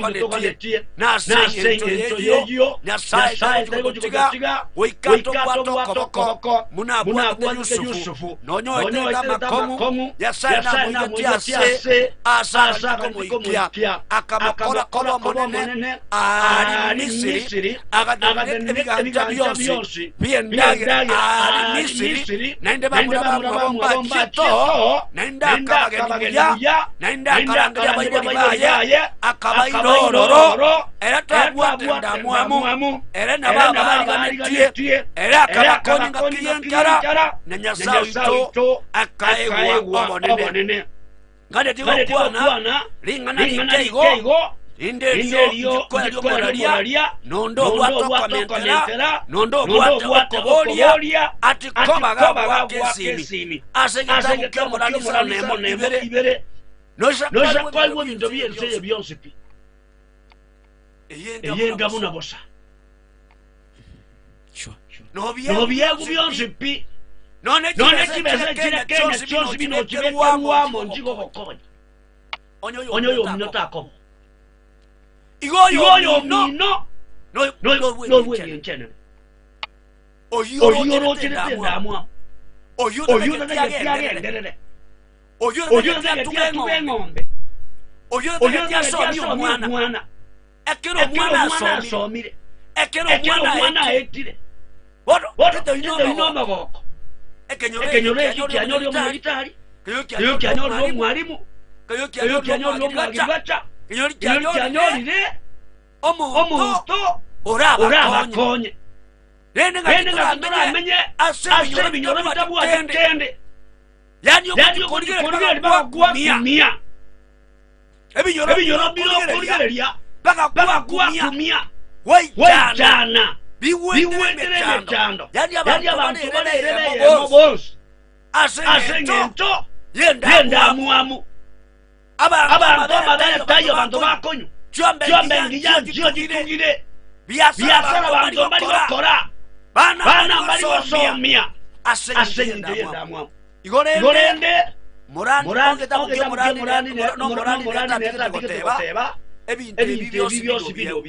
nasengento yeyo nyasaye tegotikuga wikato bwatokoboko munabwate yusufu nonyoetera makongu yasaye namuyetiase asasa komuikia akamakora monene ari misiri agadene ebiganja byose biendage ari misiri naende bamwabomba chito naende akabagenuya naende akarangalia baye akabairororo era twabwatenda muamu era nababaliganitie era akabakoninga kiyenkara na nyasaito akaegwa obonene ngade tikokwana lingana likeigo indelio jikoralia nondo bwatokamentera nondo bwatokobolia atikobaga bwakesimi asengeza nemo ibere noja kwalwo bintu byenseye byonsipi eyenga muna bosa no byego byonsipi none kibeze kenya cyonsi bino kibewa mo njigo bokonya onyo minota akobo igoyo mino no wewe nchene oyoro tenda mwa oyoro na yagenderere oyoro na yatubengombe oyoro na yasomi mwana ekero mwana asomire ekero mwana etire bodo ino maboko ekenyore kianyori omulitari kianyori omwalimu kianyori omwagibacha kianyori omuntu orabakonye rene ngatuamenye ase binyoro bitabwa kende yani okurigira bagwamia ebinyoro birokuligereria bagwamia wejana biwendere mechando yani abantu balereye mobos asengento yenda muamu abantu amadaya tayo abantu bakonyo Chombe ngija jitugire biasara abantu bali bakora bana bali basomia asenginde ndamu igorende murande tabuke murani neza bikoteba ebintu byose bino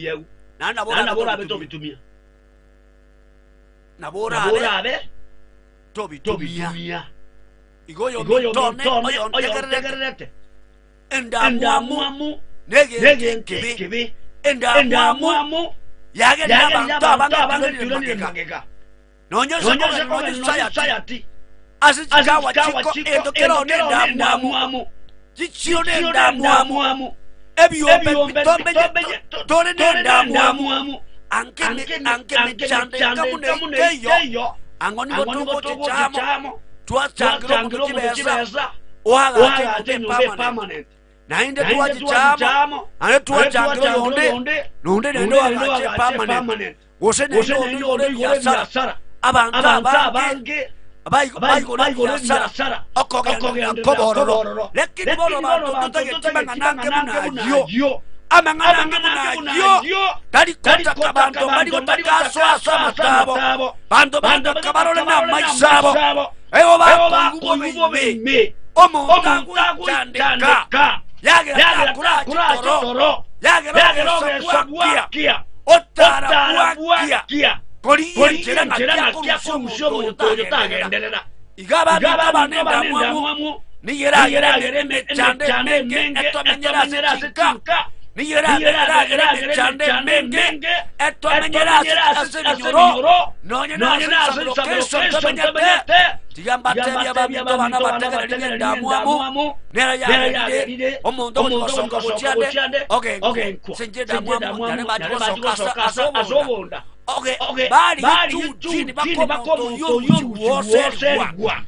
nana bora beto bitumia nabora abe tobitumia igoyo tone oyo tegerete endamu nege nkebe endamu yage abantu tulonimagega nonyo sayati asikawa chiko endokero endamu chichiro endamu ebiombe tone endamu anke mechande kamuneyo angoni botuko chichamo twachangiro mukibeza ohaga nyumbe permanent nainde tuwachichamo ane tuwachangiro yonde nendo agache permanent wose nendo yasara abantu abange bayigore yasara okogenda kobororo lekini bolo bantu tutagechimanga nange munayo amangana ngimunajyo talikota kabantu balikotakaso amatabo bantu kabarole n'amaisabo eyo bakuyubome omuntu agutandika yagera kurakitoro yagera ogesa otara bwakia koliyentera nakya kumushobo yotoyo tagenderera igaba banenda mwamu niyera mechande menge etomenyera sitika niyera mechande menge etomenyera sinyoro nonyena location tomenyete tiyambatebya babito bana bategera damwamu nera yagire omuntu omusonga butyande okay senje damwamu yane basoka asobonda okay bali chini bakomuntu yuwosegwa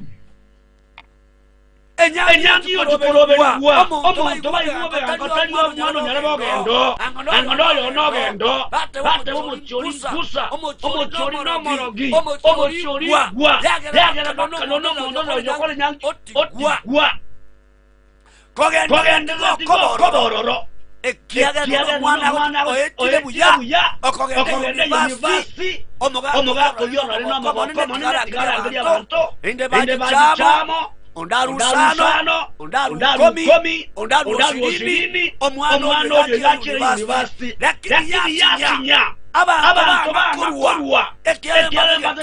enyangi yotoloberwa omuntu bayiwobe akatali omwana nyalabogendo angonoyo nogendo bate omucholi kusa omucholi nomorogi omucholi gwa yagera nono mundo yokole nyangi otigwa kogendo kobororo ekiagera mwana oyetire buya okogenda university omuga koyona lino amaboko monene tigarangiri abantu inde bajamo ondarusano ondarukomi ondaruosini omwana oyo yakira university lakini yasinya abantu bakurwa ekiagera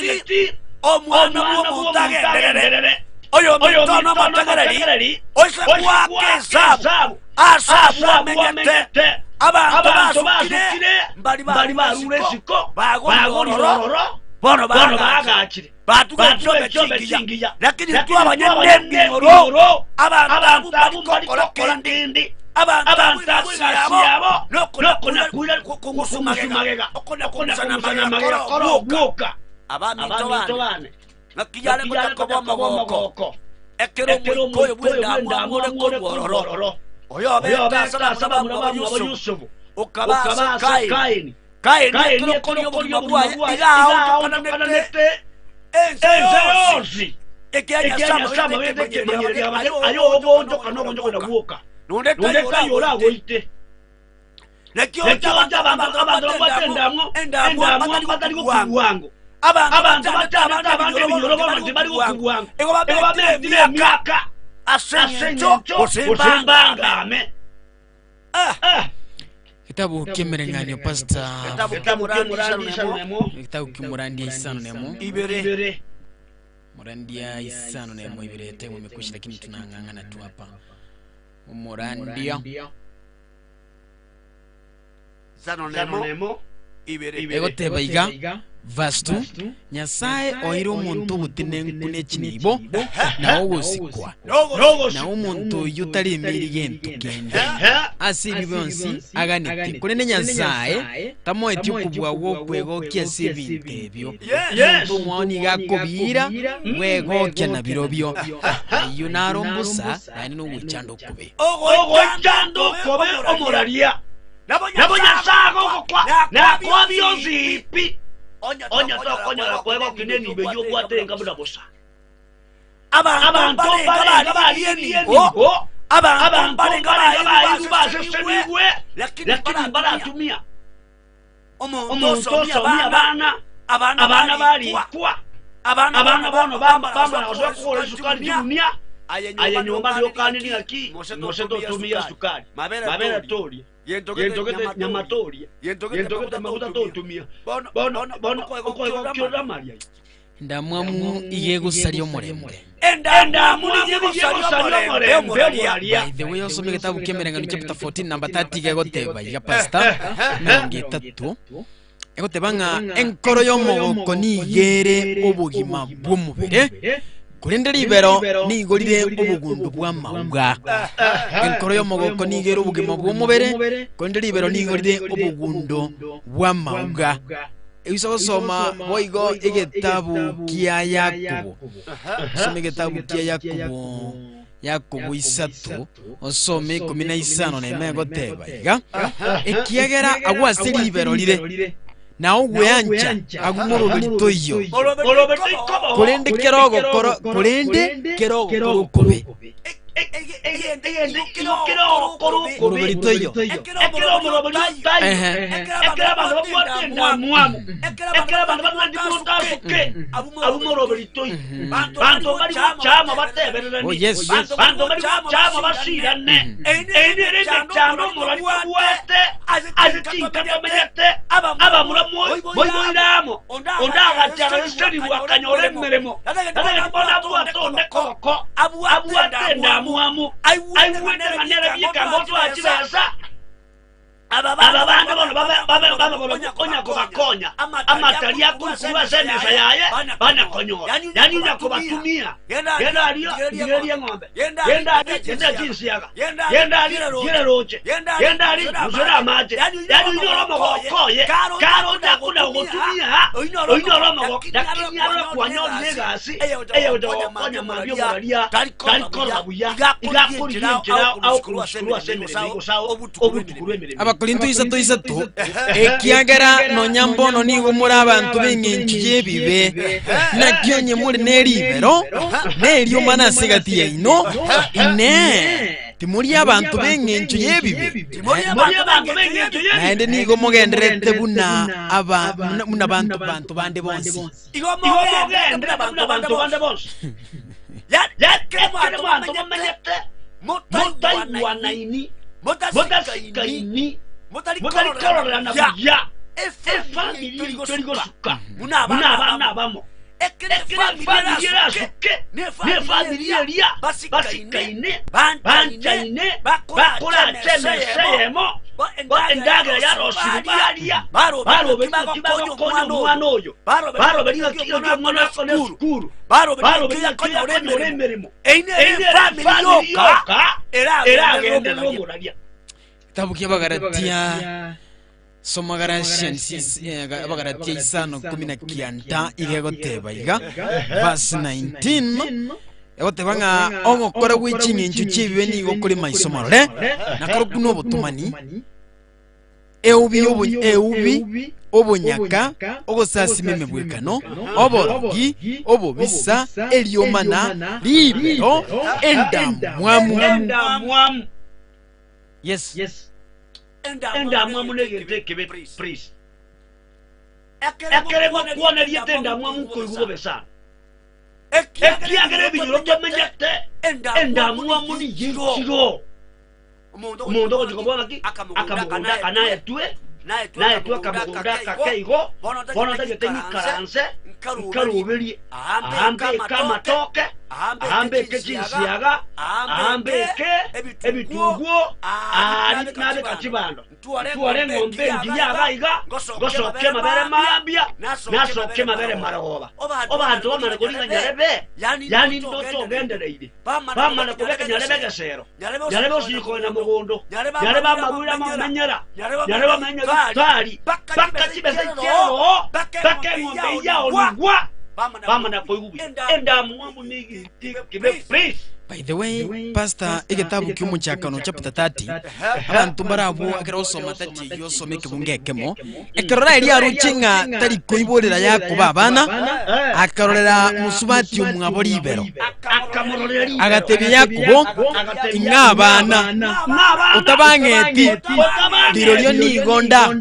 omwana w'omutagenderere oyo mitono amategereri oisekwak'esabu asabu amenyete abantu basukire mbali baruresiko bagororo bono bagakire batugachobe chingiya lakini tu abanyendengoro abantu balikokora kendi abantu yabo nokona kumusumagega okona kumusana korobuka abamito bane nakijale kutakoba magoko ekero mukoyo bwenda mwamure kororo oyo beta saba mu Yusufu ukabasa kaini ekero mabwa igao kananete enseyosi ekianya sama bete ayo ogonjo kanogonjo kunabuka nondeka yola goite nekyo abantu batendamwo batali kuwango abantu bataba ebinyoro abantu bali kuwango ego babetire myaka asenyo osimbangame kitabu kemerenganyo pasta kitabu kimurandia isano nemo ibere murandia isano nemo ibere temo mekushi lakini tunangangana tu hapa murandia isano nemo ibere ego tebaiga vastu nyasaye oiro omuntu butine nkune chinibo na ogosikwa na omuntu yutali emiri gento kenda asibi bonsi aganite kuri ne nyasaye tamo etyukubwa wokwego kyase bintebyo omuntu mwoni gakobira wego kyana birobyo yunarombusa yani no wichando kube omuralia nabonya sago kwa na kwa byozipi onya tokonya kwego kineni beyo kwatenga bunabosa abantu bali abantu bali baseseniwe lakini baratumia omuntu somia abana bali kwa abana bono bamba ozokola sukari dunia aye nyomba yokani ni aki moseto tumia sukari mabera tori yentokete nyamatoria yentokete maguta totumia bono ko kyoda maria ndamwamu igego salio morembe ndamu igego salio morembe by the way osome kitabu kemerengano chapter 14 number 30 igego teba ya pastor nangitatu ego tebanga enkoro yo mogoko ni yere obugima bw'omubere kurinde libero ni igorire obugundu bwa mauga enkoro yo mogoko ni yere obugima bw'omubere kurinde libero ni igorire obugundu bwa mauga Ebiso soma boigo igitabu kia Yakobo. Some igitabu kia Yakobo isatu osome 15 na emego teba iga ekiagera agwase libero lire na ogweanja agumoro litoyo kulende kerogo kobe Koroberitoyo. Oh yes. Abakorinto isatu ekiagera no nyambono nigo muri abantu b'engencu yebibe nakyo nyemuri neribero neryo manasigatie ino ine timuri abantu b'engencu yebibe naende nigo mugenderete buna abantu bande bonsi igo mugendere abantu bande bonsi ya abantu bamenyete motai wanaini Motakaini Motalikorora na buya Efamili torigosuka Muna bamo Ekere famili rasuke Nefamili ria Basikaine Banchaine Bakola Seyemo Endagra ya rosirimaria Baro berigo konyo mwanoyo Baro berigo konyo mwanoyo skuru Baro berigo konyo remeremo Eine famili yoka Era gende lomoraria Tabukia bagaratia Somagaratia bagaratia isano 19 igegoteba iga verse 19 egotebanga ogokora gwichinginchu chibibe nigo kuri maisomorore nakaro kuno botumani eubi obonyaka ogosasime bwekano oborogi obobisa eliomana libero endamwamu. Yes. Endamwamu negekebe please. Ekere kuona lietendamwamu koigubo besana. Ekiagere binyoro byamenyete endamwamu ni jiro. Umuntu ogikobona ki akamugunda kanaye tue naye tue akamugunda kakeigo bona tagetenyi karanse karubiri ambe kamatoke ambe kechinsiaga ambe ke ebituguo ari nabe kachibando tuare ngombe ngiyaga iga gosoke mabere mambia nasoke mabere maragoba obantu bamara kuringa nyarebe yani ndoto gendereide bamara kubeka nyarebe gasero nyarebe osiko na mugondo nyarebe amabura mamenyera nyarebe amenyera tari bakachibese kero bakengombe yao nigwa bamana koigubi endamwamu nigi kibe please. By the way, Pastor, igetabu ky'umucyakano chapter 30 abantu barabo akera osoma tati yosome kibungekemo ekerora eri aruchinga tari koiborera yakobo abana akarorera musubati umwabori ibero agatebe yakobo ingabana utabangeti dirolyo nigonda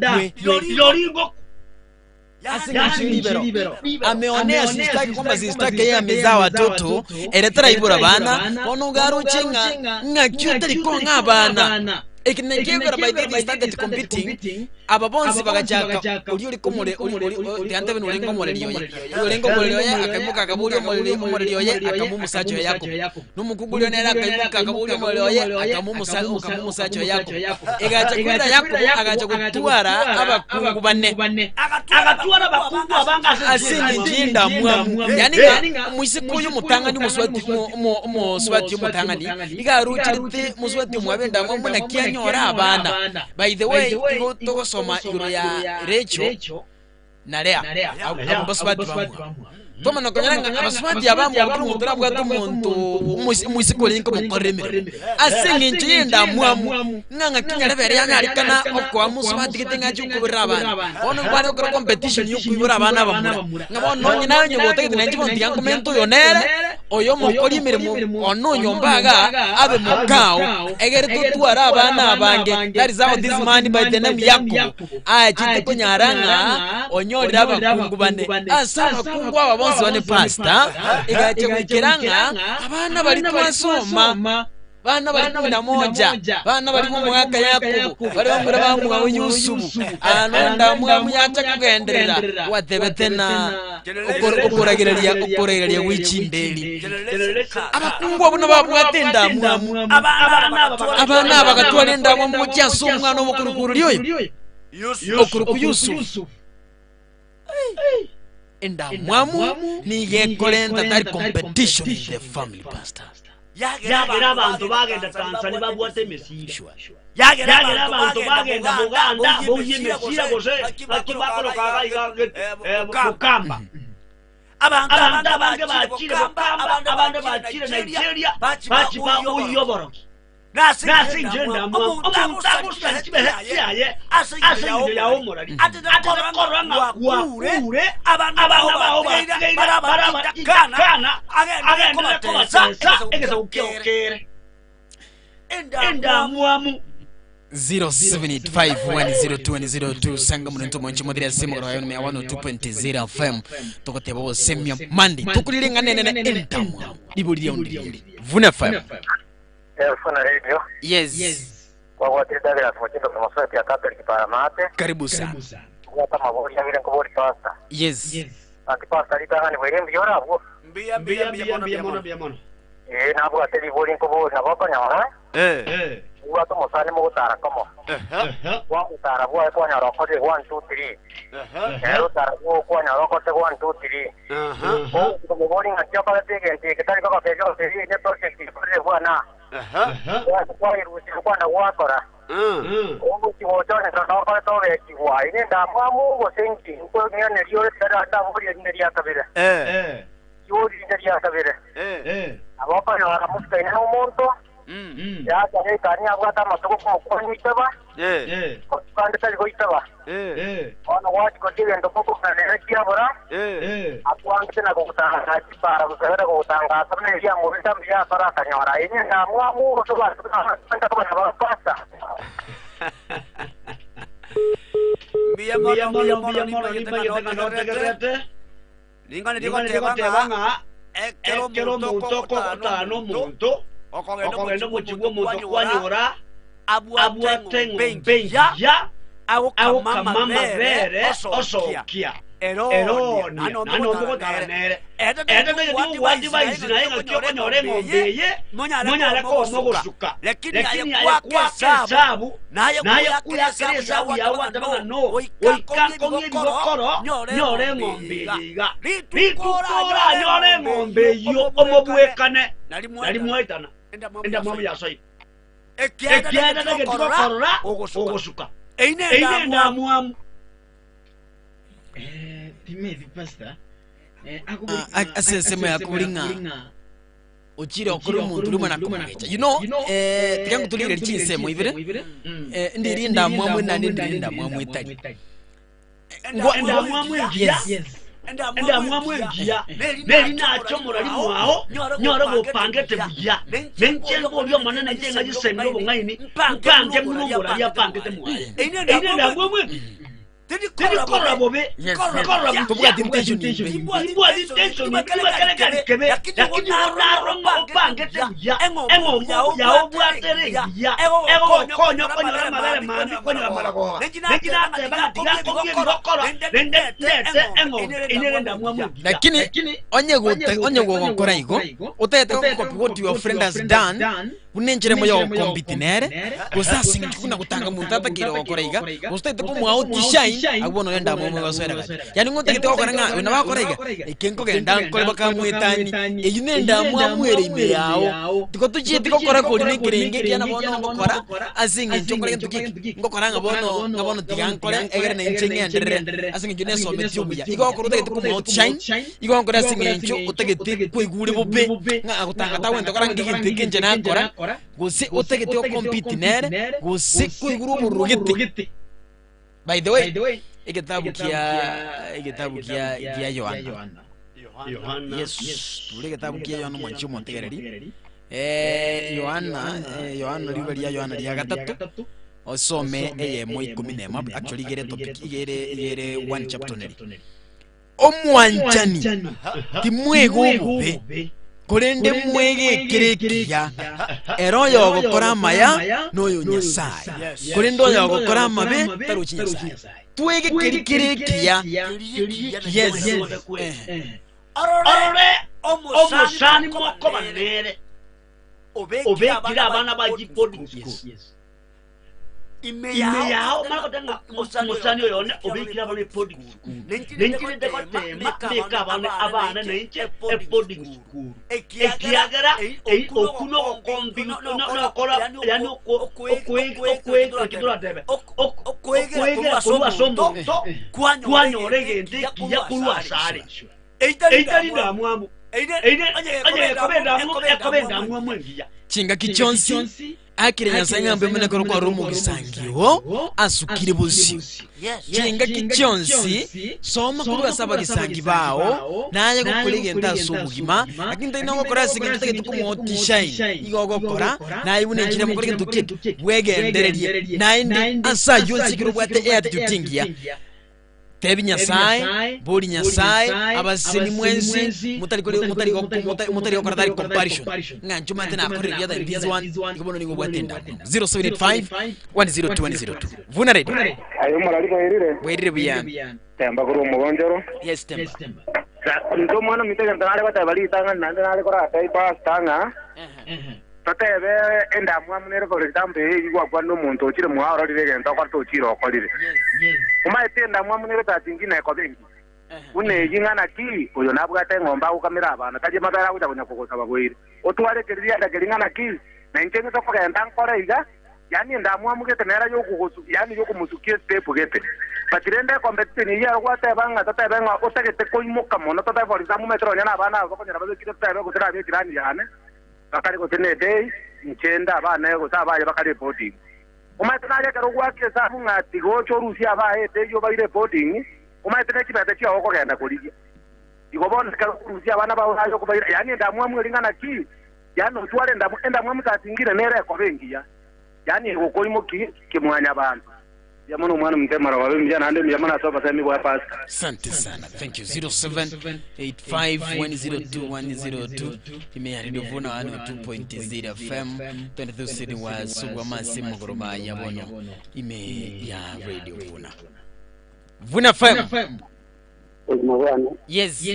ameonea sistaki kwamba sistaki yeye amezaa watoto eretara ibura bana ono garuchinga ngakyuta likonga bana ekinekegora by the standard competing ababonzi bagajaka uri komore uri tante bino rengo moreliyoye rengo moreliyoye akamuka akaburi moreliyoye akamumusacho yako numukugulyo nera akamuka akaburi moreliyoye akamumusacho yako egacha kwenda yako agacha kutwara abakungu bane agatwara abakungu abanga asingi njinda mwamu yani muisiko y'umutanga ni muswati y'umutangani igaruchite muswati mwabenda mwamu na kianyora abana. By the way to soma iguro ya Recho na Lea abo baswati bamwe toma nakonyanga abaswati abamu bamutura bwa tumuntu umuisiko linko mukoremere asingi njinda mwamu nganga kinyarebe yangarikana okwa muswati gitenga cyukubira abana ono kwari okora competition y'ukubira abana bamura ngabo nonye nayo nyobote gitinenje bondi yankomento yonere oyo mukori mirimo ono nyombaga abe mukao egere tutwara abana bange that is how this man by the name Yakubu chite kunyaranga onyorira abakungu bane asa abakungu aba bonse bane pastor igache kwikiranga abana bali twasoma bana bali 11 bana bali mu mwaka Yakubu bali bamura bamwa Yusufu anonda mwamu yacha kugenderera watebetena ukoragereria wichindeli abakungu abo nababwatenda mwamu abana bagatwalenda mu mujyaso umwana w'okurukuru lyoyo Yusufu enda mwamu ni yekolenda that competition in the family pastor yagera abantu bagenda Tanzania babwate mesiri yagera abantu bagenda Buganda boye mesiri gose akibakolo kagayiga Bukamba abantu abange bakire Bukamba abantu bakire Nigeria bachiba uyoboro nasi njenda omuntu akusanikibehe asinyo yawo morali atakoranga wakure abana baho barabakana agenda kubatesa egeza ukiokere enda muamu 0785102002 sanga muntu monchi modira simu ro yayo 102.0 FM tokoteba bo semya mandi tukulilinga nene entamu ibuliri ondiri Vuna FM Funa radio. Yes. Kwa watida bila sochindo kwa maswali ya Catholic Paramate. Karibu sana. Kwa kama bori vile kubori pasta. Yes. Akipasta lita ni wewe ndio hapo. Mbia mono. Na bwa teli bori kubori na baba nyama. Wa to mosane mo tara kamo. Wa utara bwa kwa nyaro ko de 1 2 3. Utara kwa nyaro ko de 1 2 3. Ko bori ngachia pala te tari ko pe jo te ni to te ki bwa na. Kwa irusi kwa na wakora. Ongo ti wotone na ko to ve ki wa ine da mamu go senki ko ni ne rio tara ta bori ni ria kabira. Yori ni ria kabira. Abapa na ra musta ina monto. Ya tare kani agata matoko ko ni taba. Ko kande tari go itaba. Ono watch ko tiwe ndo ko na ne kia bora. Aku angte na ko ta na ti para ko sera ko ta nga sabne ya mo ta ya para ta nyara ini na mu so ba ta ko na pasta. Mbia mono ni bagete. Lingane diko tebanga. Ekero muntu ko tano muntu. Okogenda muchigwo muntu kwanyora abwatengo benja au kamama vere osokia eroni ano moko taranere ede me ndi wandi bayizi naye ngakyo nyore ngombeye monyala ko mogosuka lakini ayakuwa sabu naye kuya kere sabu ya wanda banga no oikanko ngi bokoro nyore ngombeye bitukora nyore ngombeyo omobwekane nali mwaitana enda mwamu ya soyi ekiada na getikorora ogosuka eine nda mwamu timezi pasta asesema ya kulinga uchire okuru muntu luma na kumecha tikangu tulire chinsemo ivire ndiri nda mwamu na ndiri nda mwamu itali enda mwamu yes enda mwamu engia neli nacho morali mwaho nyora bopangete buya nenjengo byo manana njenga gisemero bongaini mpange muno morali apangete mwaye ine nda mwamu Tedikora bobe, kora tubuga temptation kebe, lakini wanarongo opangete ya engo ya obwatere ya ego konyo la mabere mami konyo la malagoha nekina teba diga konye ngokora nende engo inenda mwamu lakini onye gukora igo utete ko what your friend has done unenjere moyo kombitinere kusasinga kuna kutanga muntu atakira gukora iga ustate ko mu out shine abono yenda mu basera yani ngote kitoko karanga una bakora iga ikenko genda nkole bakamwetani eyinenda mwamuere ime yawo tiko tuji tiko kora ko ni kirenge kyana bono ngokora asinga njokora ntuki ngokora ngabono tigankole egere na nchenye andere asinga june so metubuya igo ko utete ko mu out shine igo ngora asinga ncho utagete ko igure bobe nga akutanga tawento karanga gite na kora gose utegete kompitinere gose ko iguru mu rugite. By the way, igitabu kia Yohana Yohana. Yes. Tule kitabu kia Yohana mwanchi montegereri. Yohana riberia Yohana ria gatatu. Osome moi 11 actually gere topic igere one chapter neri. Omwanchani. Timwego be. Kurende mwege kirekia. Ero yo gukora maya no yo Nyasaye. Kurende yo gukora mabe taruchi Nyasaye. Twege kirekia. Yes. Arore omusani moko banere. Obekira abana baji boarding school. Imeyao makotenga musani oyo obekira abana boarding school. Nenjire dekote meka abana nenje boarding school. Ekiagara okuno okombi no kora yani okwege kidura debe. Okwege kuwa sombo kwanyore gente kiya kuwa sare. Eitari ndamwamu. Kabenda mwamwengiya. Chinga kichonsi akire Nyasaye ngambe mune koro kwa rumu gisangiwo asukire buzi. Chinga kichonsi soma kuruga saba gisangi bao naye gukurige ntasubugima akinda ino gukora singa tutege tukumoti shine igogokora naye bune nkire mukurige tuke bwegendererie naye ndi asa yonsi kirubwate attitude Tebi Nyasaye, bori Nyasaye, abaseni mwenzi, mutari okora dari comparison. Nganchuma tena akore ya dari this one, ikobono ni ngobwatenda. 0785 102 Vuna ready. Ayo marali koirire. Weirire biyan. Temba kuru mugonjoro. Yes temba. Ndo mwana mitega ndale batabali tanga nandale kora tai pass tanga. Tatebe enda mwamunere for example igwa kwa no muntu ochire muharo rire ngenta kwa tochiro okolire. Uma etenda mwamunere tatingina ko bengi. Une yingana ki uyo nabwate ngomba ukamira abana taje magara kuja kunya kukosa bagwire. Otware kiriya ndagelingana ki na intenge to kwa ndang kore iga yani ndamwamuke tenera yo kukosu yani yo kumusukie step gete. Patirende competition ya kwate banga tatebenga otegete koimuka mono tata for example metro nyana abana bakonyera bazikire tabe kutira bye kirani yane. Bakari ko tene day nchenda abana ko tabaye bakari boarding umatinaje karo gwake safu ngati go chorusi abaye teyo bayire boarding umatinaje kibate cyo ko genda kuriye igobona karo kurusi abana bawo hayo ko bayire yani ndamwa mwelingana ki yani utware ndamwa mutatingire nere ko bengiya yani ko koimoki kimwanya abantu yamuna umwana mtemara wawe mjana ande yamuna soba sami bwa pass. Asante sana. Thank you. 0785102102 ime radio Vuna 102.0 FM 22 city wa sugwa masimu goroba ya bono ime ya radio Vuna. Vuna FM. Yes.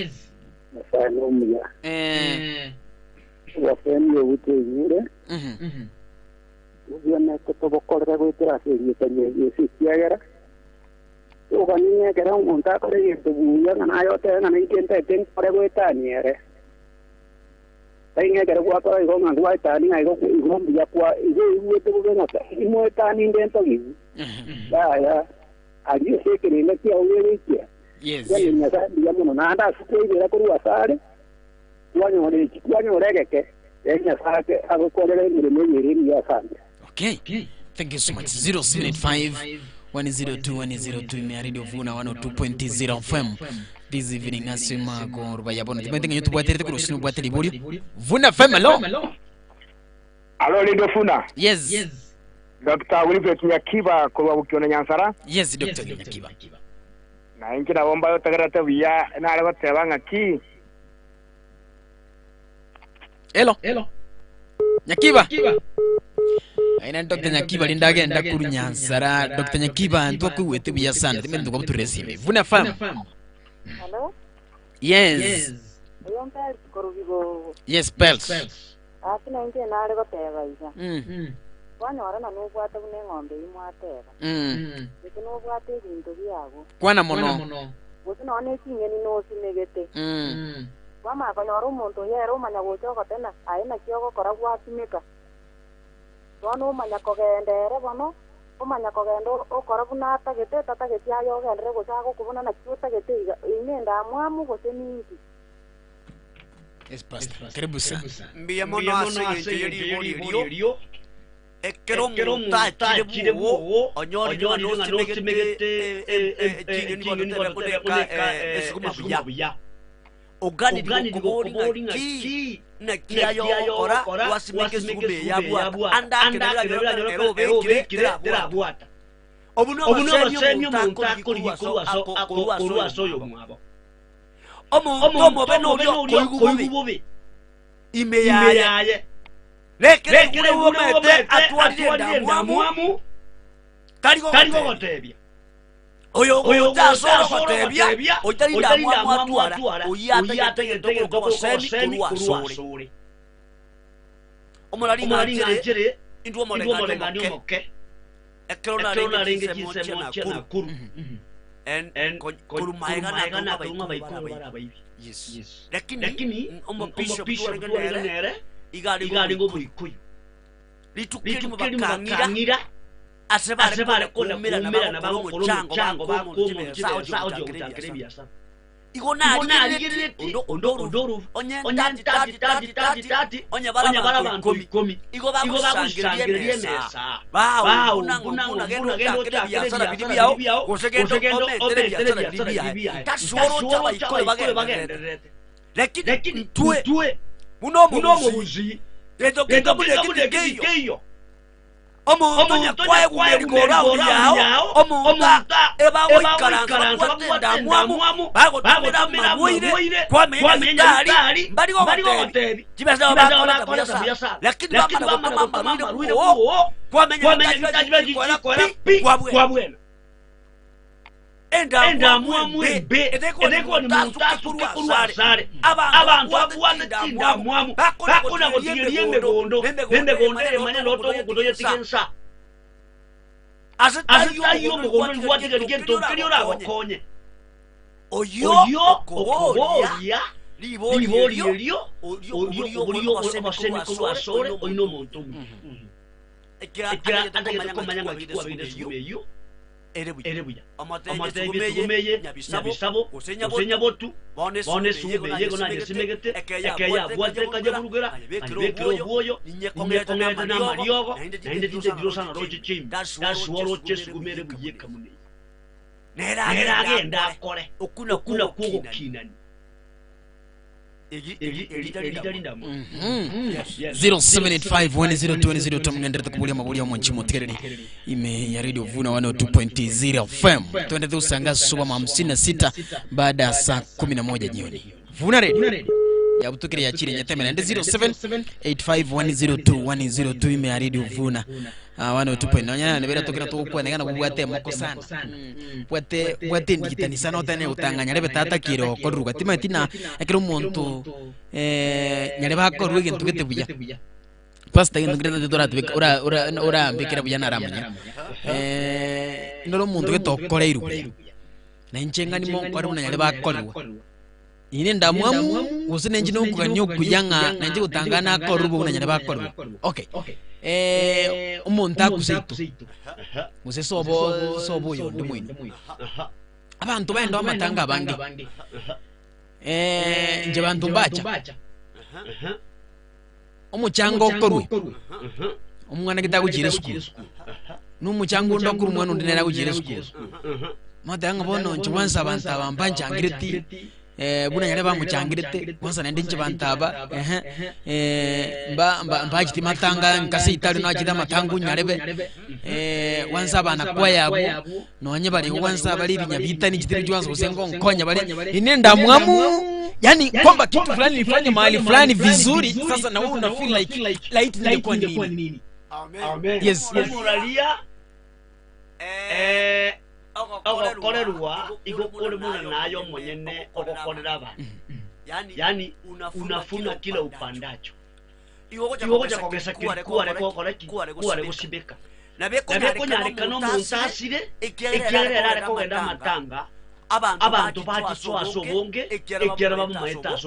Wafemi yote yure. Ugiana kutobokorera gwitira siri tanye yesikiagera ugania kera umuntu akore yetubuya na yote na nikente ten kore gwitaniere tainga kera kwa kora igonga gwitani ngai igombi ya kwa igwete bugena imwetani ndento gizi ya agiye sekere kia uyerekia yani nyasabi ya muno na nda sukwira kuri wasare wanyoregeke enya sake agokorera imirimo yiri ya sande. Okay. Thank you so much. 0785 102 ime radio Vuna 102.0 FM. This evening asima ko ruba yabona. Timenga YouTube bwaterete ko rusino bwateri buri. Vuna FM hello. Hello Radio Vuna. Yes. Dr. Wilbert Nyakiba ko bukiona Nyansara. Yes Dr. Nyakiba. Na inki na bomba yotagarata biya na ale batebanga ki. Hello. Nyakiba. Aina Dr. Nyakiba linda agenda kuru Nyansara. Dr. Nyakiba ntwa kuwete biya sana. Timenga ko turesime. Vuna FM. Hello? Yes. Yes, Pels. Asina inke nare goteba iza. Wanyora na nubwate bune ngombe imwateba. Ese nubwate ibintu byago. Kwana mono. Gusi none kinyeni no sinegete. Wama kanyora umuntu yero manya gochoka tena aina kyogo kora gwatimika. Wano umanya kogendere bono umanya kogendo okora buna tagete tatagete ayo gendere gochago kubona na kyuta gete inenda mwamu gose ningi. Es pastor. Karibu sana. Mbia mono asiyeri bolirio. Ekero muta chire buwo onyori no timegete chini ni bono tele kone ka esukuma buya. ogani gokobori ngaki nakiayo ora wasimeke sube yabwa anda kenera ero bekire terabwata obuno basemi omuntu akori asoyo mwabo omo beno koyububi imeyaye lekere womete atwalye ndamu kaligo gotebya oyo gasoro gotebya oyitari ndamu atwara oyatege toko semi kuruasore omulali ngajere indwo molengani omoke ekrona rengekise mochena kuru en kurumaega na kuruma baikora baibi yes lakini omo bishop tuwarenere igari ngo buikuyu litukiri mubakangira asebare kumira na bango kolomchango bakomo sao jokutakrebia sa igona agirire ondo tati onya bara bantu komi igo bagusangiriye nesa bao una gendo takrebia bidibiao kosegendo telebia kasoro cha bagende lakini tuwe uno muzi Eto bule keyo omuntu nyakwaye kumerigora yao omuntu eba wikaranza kwatenda mwamu bagotamira mabuire kwamenya ndali bali gotebi kibasa bakora biasa lakini bamama maruire kwamenya ndaji kora kwabwena enda mwamwembe edeko ni mutatu kuruasare abantu abuwana tinda mwamu hakuna gotigerie megondo emanya loto kudoye tigensa asitayo mugondo lwategerie ntokeri ora gokonye oyo okoboya libolio basemi kuruasore oino monto ekya anda komanya ngakikuwa bide sumeyo erebuya amate bigumeye nyabisabo usenya botu bone sube yego nanye simegete ekeya bwate kaje burugera bekero boyo nyekongeta na mariogo ninde tinde dirosana roje chim das woro chesugumere buye kamune nera agenda kore okuna kugo kinani 07851020 tumngendera kubulia mabulia mwanchi motereni ime ya radio Vuna 102.0 FM twende usanga suba 56 baada ya saa 11 jioni Vuna radio ya butukire ya chiri nyatemena 0785102102 ime ya radio Vuna 102.0 nyana nebera tokira tukwa negana kubwate moko sana bwate ndikitani sana otane utanganya lebe tata kiro koruga timatina akiro monto nyale bakoro ikintu gitebuya pasta ikintu gitete doratubika ora mbikira buya naramanya ndoro muntu getokore irubya na inchenga ni monko ari nyale bakorwa ine ndamwamu usine njino kuganyo kuyanga nanje utangana korubo nyale bakorwa okay umuntu akuseito muse sobo yo ndimwini abantu benda amatanga abange nje bantu mbacha umuchango okorwe umwana kitagujire school numuchango ndokuru mwana ndinera kujire school madanga bono nchiwanza abantu abambangiriti buna nyale bamuchangirite kwanza nende nje bantaba mba kiti matanga nkasi itali no akida matangu nyalebe wanza abana kwa yabo nonye bali wanza bali binyabita ni kitiri jwanza usengo nkonya bali inenda mwamu yani kwamba kitu fulani nifanye mahali fulani vizuri sasa na wewe una feel like light ni kwa nini amen yes moralia ogokorerwa igokore muna nayo mwenyene ogokorera abantu yani unafuna kila upandacho iwogoja kogesa kuare gusibeka nabeko nyareka no muntasire ekyerera kogenda matanga abantu bachi asobonge ekyera bamu maeta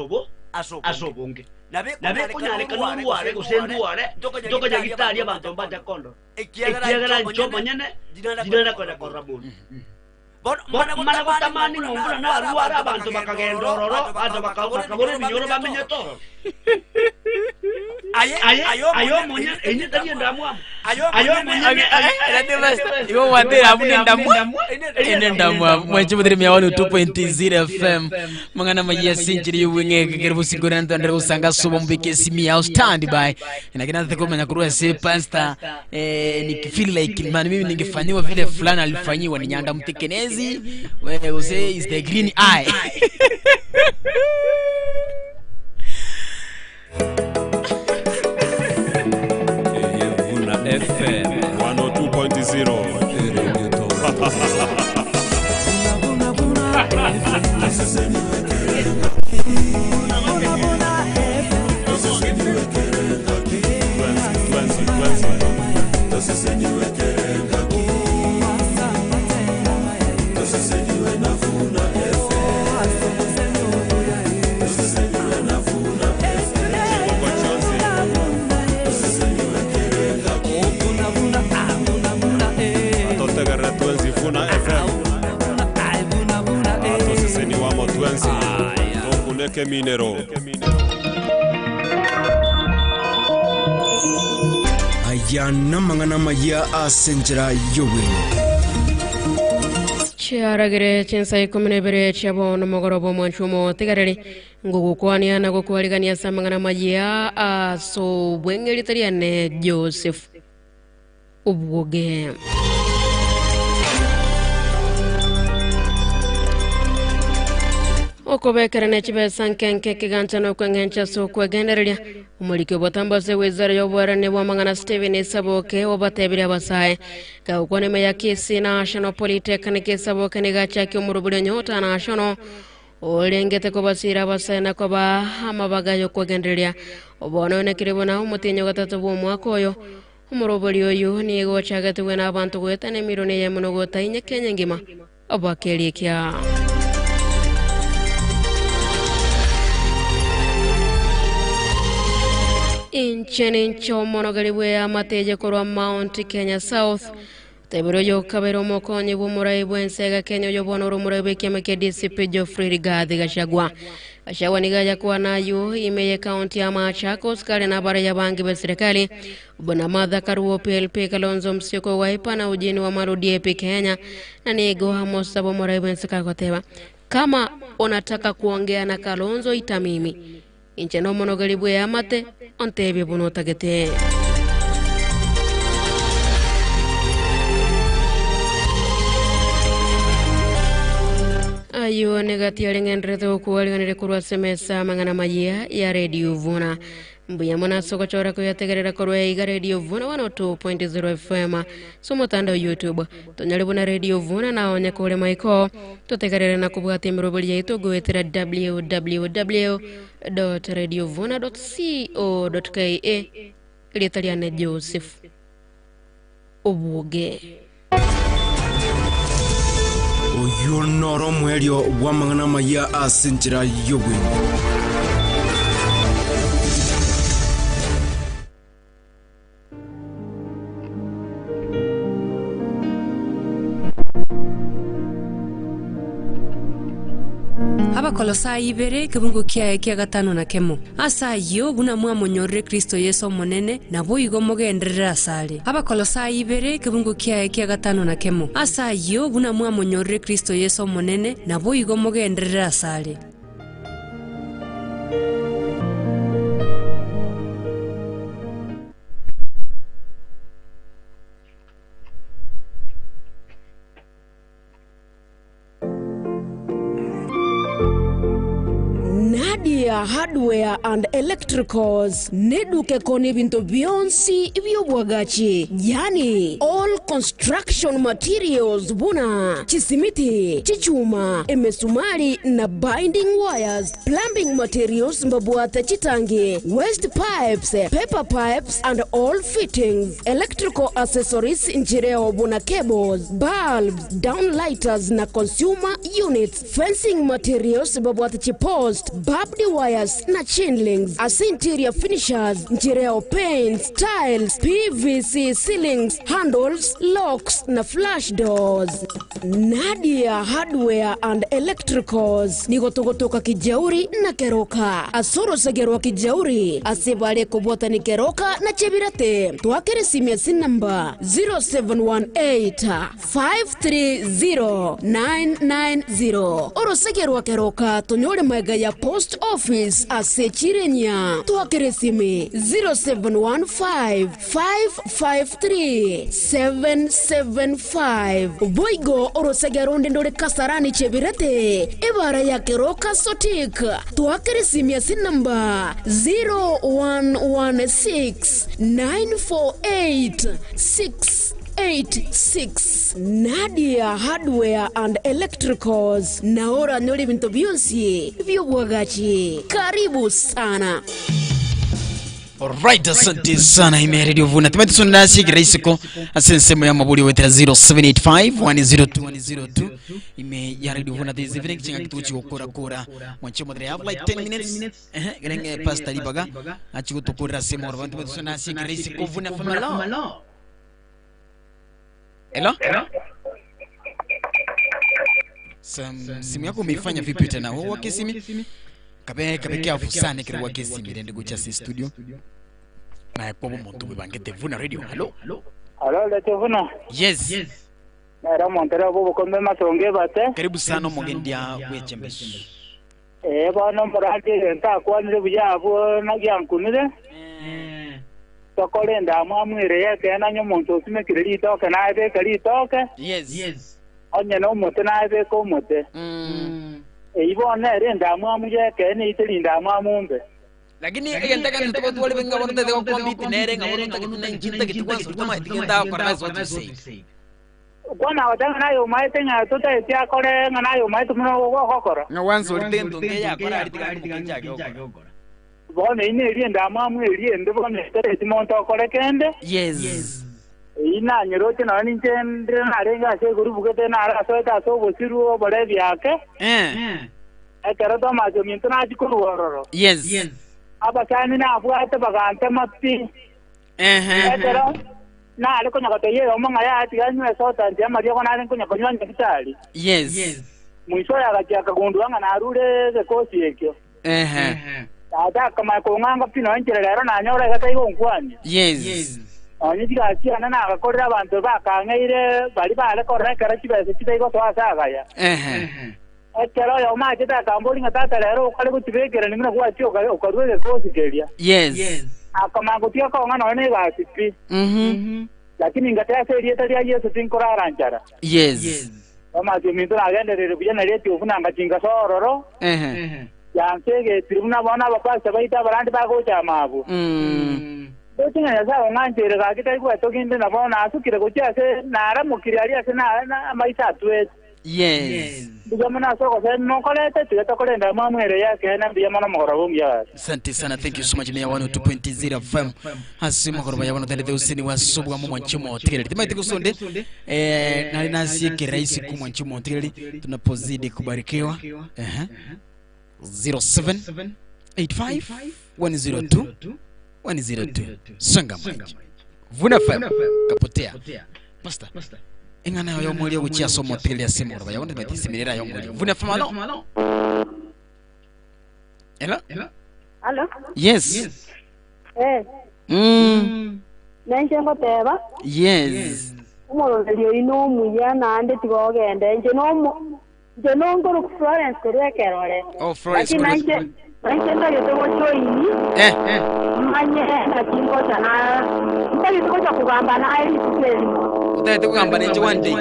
asobonge nabeko nyareka no ruare gusenduare tokoja gitari abantu mbaja kondo ekyera ncho mwenyene dinana koda korabuni mana kutamani ngombula na ruara abantu bakagendororo abantu bakabura binyoro bamenye toro ayo mwenye ene tali ndamwa ayo mwenye iwo wadera abune ndamwa ene ndamwa mwenye mudiri mya 2.0 FM mangana magia sinjiri yuwinge keribu sigura ntandere usanga subo mbike simi ya stand by inakina theko menya kurua se pastor ni feel like man mimi ningefanywa vile fulani alifanyiwa ni Nyanda Mtekenezi wewe say is the green eye FM 102.0 Tokuleke minero ayana mangana maya asenjera yowe Chiaragere chinsai kumenebere chiabono mogorobo mwanchumo tigareri ngugukwania na gukwaligania samangana maya aso bwengelitariane Joseph Ubwoge Okobekerane chibesankenke kigantano kwengencha so kwegendereria umulike botambose wizara y'obwarane bwamangana Steven Saboke obatebire abasaye gakwane meyakisi National Polytechnic Saboke negachaki umurubule nyota national olengete ko basira abasaye nako ba amabagayo kwegendereria obono nekiribona umutinyo gatatu bw'umwaka oyo umurubuli oyo nigo chagatuwe n'abantu gwetane mirone ye munogota inyekenya ngima abakelikia Incheni ncho monogalibwe ya mateje korwa Mount Kenya South tebiro yo kabero mokonyi bumurai bwensega Kenya yo bonoro murai bekeme ke DCP Geoffrey Rigathi Gachagua Gachagua nigaja kuwa nayo imeye county ya Machakos kale na bara ya bangi be serikali bwana Martha Karua PLP Kalonzo Musyoka Wiper na ujini wa Marudi DAP Kenya na nigo hamosa bumurai bwensega koteba kama unataka kuongea na Kalonzo itamimi Incheno monogalibwe ya mate ontebye buno tagete ayo negati alengendrete okuwalinganire kurwa semesa mangana mayia ya Radio Vuna mbuya mona soko chora kuyategerera korwa iga Radio Vuna 102.0 FM somotanda YouTube tonyalibuna Radio Vuna na onya kole maiko totegerera na kubwati mirobali yetu gwetera www.radiovuna.co.ke Litaliane Joseph Obuge oyo noro mwelio wamangana maya asenjera yowe Abakolosai ibere kibungu kia gatano na kemo asa yo buna mwamonyorre Kristo Yesu monene nabo igomogenderera asale Abakolosai ibere kibungu kia gatano na kemo asa yo buna mwamonyorre Kristo Yesu monene nabo igomogenderera asale Nadia Hardware and Electricals neduke koni bintu bionsi byobwagachi yani all construction materials buna chisimiti chichuma emesumari na binding wires plumbing materials mbabwata chitangi waste pipes paper pipes and all fittings electrical accessories njireo buna cables bulbs downlighters na consumer units fencing materials mbabwata chipost barbed wire wires na chainlings, as interior finishers, interior paints, tiles, PVC ceilings, handles, locks na flash doors. Nadia Hardware and Electricals ni gotogotoka Kijauri na Keroka. Asoro segerwa Kijauri asebale kubota ni Keroka na Chebirate. Tuakere simia sin number 0718 530 990. Oro segerwa Keroka tonyore mega ya post office asechirenya. Tuakere simi 0715 553 775. Boigo oro segeronde ndore Kasarani Chebirate. Ebara ya Keroka Sotik. Tuakere simia sin number 0116 948 686. Nadia Hardware and Electricals. Naora nyori binto bionsi vyo bwagachi. Karibu sana. Alright, asante sana ime radio vuna. Tumeti sonda shiki raisiko asensemo ya mabuli wetera 0785 102 ime ya radio vuna this evening chinga kituchi okora kora mwancho modere have like 10 minutes gerenge pasta libaga achi gutokora semo ro tumeti sonda shiki raisiko vuna famalo. Hello? Simu yako umeifanya vipi tena? Wewe wake simi? Kabe afusane kile wake simi ndende gucha si studio. Na kwa muntu bibangete vuna radio. Hello? Hello, leto vuna. Yes. Era montera bobo kombe masonge bate. Karibu sana mongendia wechembeshi. Bana murade nta kwanire bujabo nagyankunire. Tokole ndamwa mwire yake na nyomuntu simekiriri toke na abe kali toke. Yes. Onye no mote na abe ko mote. Ibone ere ndamwa muje ke ni itiri ndamwa mumbe. Lakini yentaka ntuko tuwali benga bonde de kombiti nere ngabona ntakituna njinta kitukwanza kutama itikenda kwa rise what you say. Kwana wadanga nayo maite nya tuta etia kole nganayo maite muno kokora. Ngawanzo litendo ngeya kora alitika njagokora. Bone ine ri ndamwa mwiri ende bone tere timonto kole kende. Yes. Ina nyeroche na ninjendre na renga se guru bugete na ara so ta so bosiru bole byake. Ekero to ma jo minto na jikuru ororo. Yes. Aba kani na afuate bagante mati. Ekero na ale konya kote ye omonga ya ati anywe so ta ndia maria kona ale konya konya ndikitali. Yes. Mwisho ya gachaka gondwanga na arure ze kosi ekyo. Ada kama ko nganga pino njere lero na nyora gata igo nkwani. Yes. Oni digasi ana na gakorera abantu bakangeire bali bale korra kara kibese kidaigo so asaga ya. Ekero yo ma kita kamboli ngata lero ukale kutibekera nimuna kwa tio kale ukarwele kosi kelia. Yes. Akama kutia ko ngana ne gasi pi. Lakini ngata serie taria Yesu tinkora ranchara. Yes. Kama jumito agendere bujana leti ufuna ngachinga sororo. Yansege tribuna bona bapasa baita barandi bago chamabu. Dotinga yasa nganjere ga kita ku atokinde na bona asukire ko chase na ara mukiri ari ase na maisa atwe. Yes. Bujamana soko se no kolete tueta kolenda mamwere yake na biya mana mogora bumya. Asante sana, thank you so much. Ni 102.0 FM. Asimo koroba yabona tele usini wasubwa mu mwanchimo tigere. Timaiti kusonde na nasi kiraisi ku mwanchimo tigere tunapozidi kubarikiwa. 0785-102-102 Sanga Mike Vuna FM Kapotea Pasta Ingana yo mwili uchia somo tili ya simu Raba ya wanda meti simirira yo mwili Vuna FM alo Hello? Hello? Yes Nenjengo teba? Yes Umololelio ino muya na ande tigogende Jeno ngoro Florence Kerole. Oh, Florence. Nanje ndagete choini. Manye na kingo sana. Ndagete kugamba na ai sikeli. Ndagete kugamba nje one day.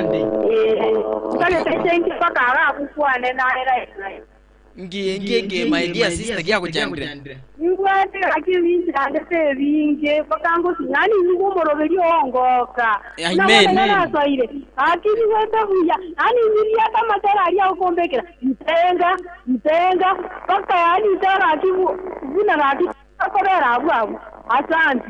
Ndagete chengi pakara akufwane na era. Ngiye my dear sister gyako jandre. Ngwate akili ndande binge pakango sinani ngumorobeli ongoka. Amen. Na soire. Akili weta huya. Ani nilia kama tera alia ukombekera. Mtenga paka yani tera akivu vina raki akorera abu. Asante.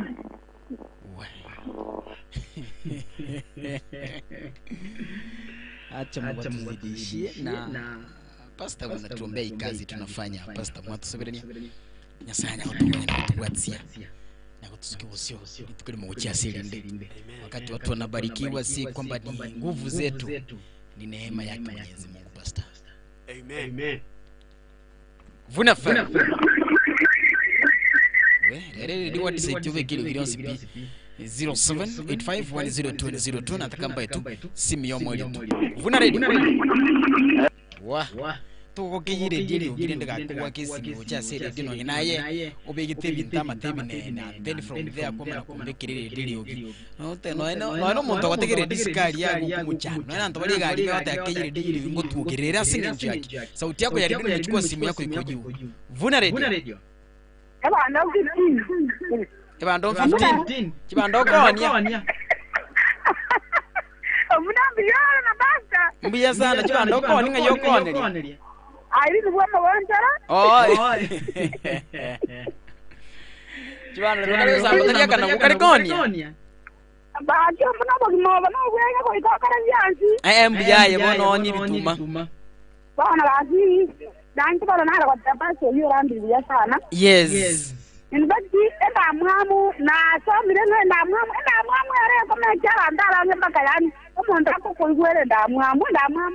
Acha mzidishie na pastor wanatuombea kazi tunafanya pastor mwatusoberania nyasanya kutuwatia na kutusikibusio tukuli mwochia silinde wakati watu wanabarikiwa si kwamba ni nguvu zetu ni neema yake Mwenyezi Mungu pastor. Amen. Vuna fa we ndi what say tuwe kile kilionsi pi 0785102002 na takamba yetu simu yo moyo tu. Vuna ready wa to kiyire dili ugirinde gakuwa kesi ucha sere dino naye obegite bintama tebine na then from there koma kumbekirire dili ugi no muntu wategere diskari yago kumuchano na ndo bali gari bata kiyire dili ngotugerera singe yake sauti yako yari dili chukua simu yako ikoju. Vuna ready Kibando 15 kibando konia Mnambiana na basta. Mbiya sana kibando konia ngayo konia Ai ni bwana wanjara? Oi. Kibando lokale usanga tania kana kukari konia. Baje mbona bogimoba no gwega ko ikakara yansi. Mbiya ye bono nyi bituma. Bana bazi. Danki bana nara kwa tabasi hiyo randi ya sana. Yes. Inbati enda mwamu na so mireno enda mwamu yare ko me jara ndala ngembaka yani umuntu akukuyigwere enda mwamu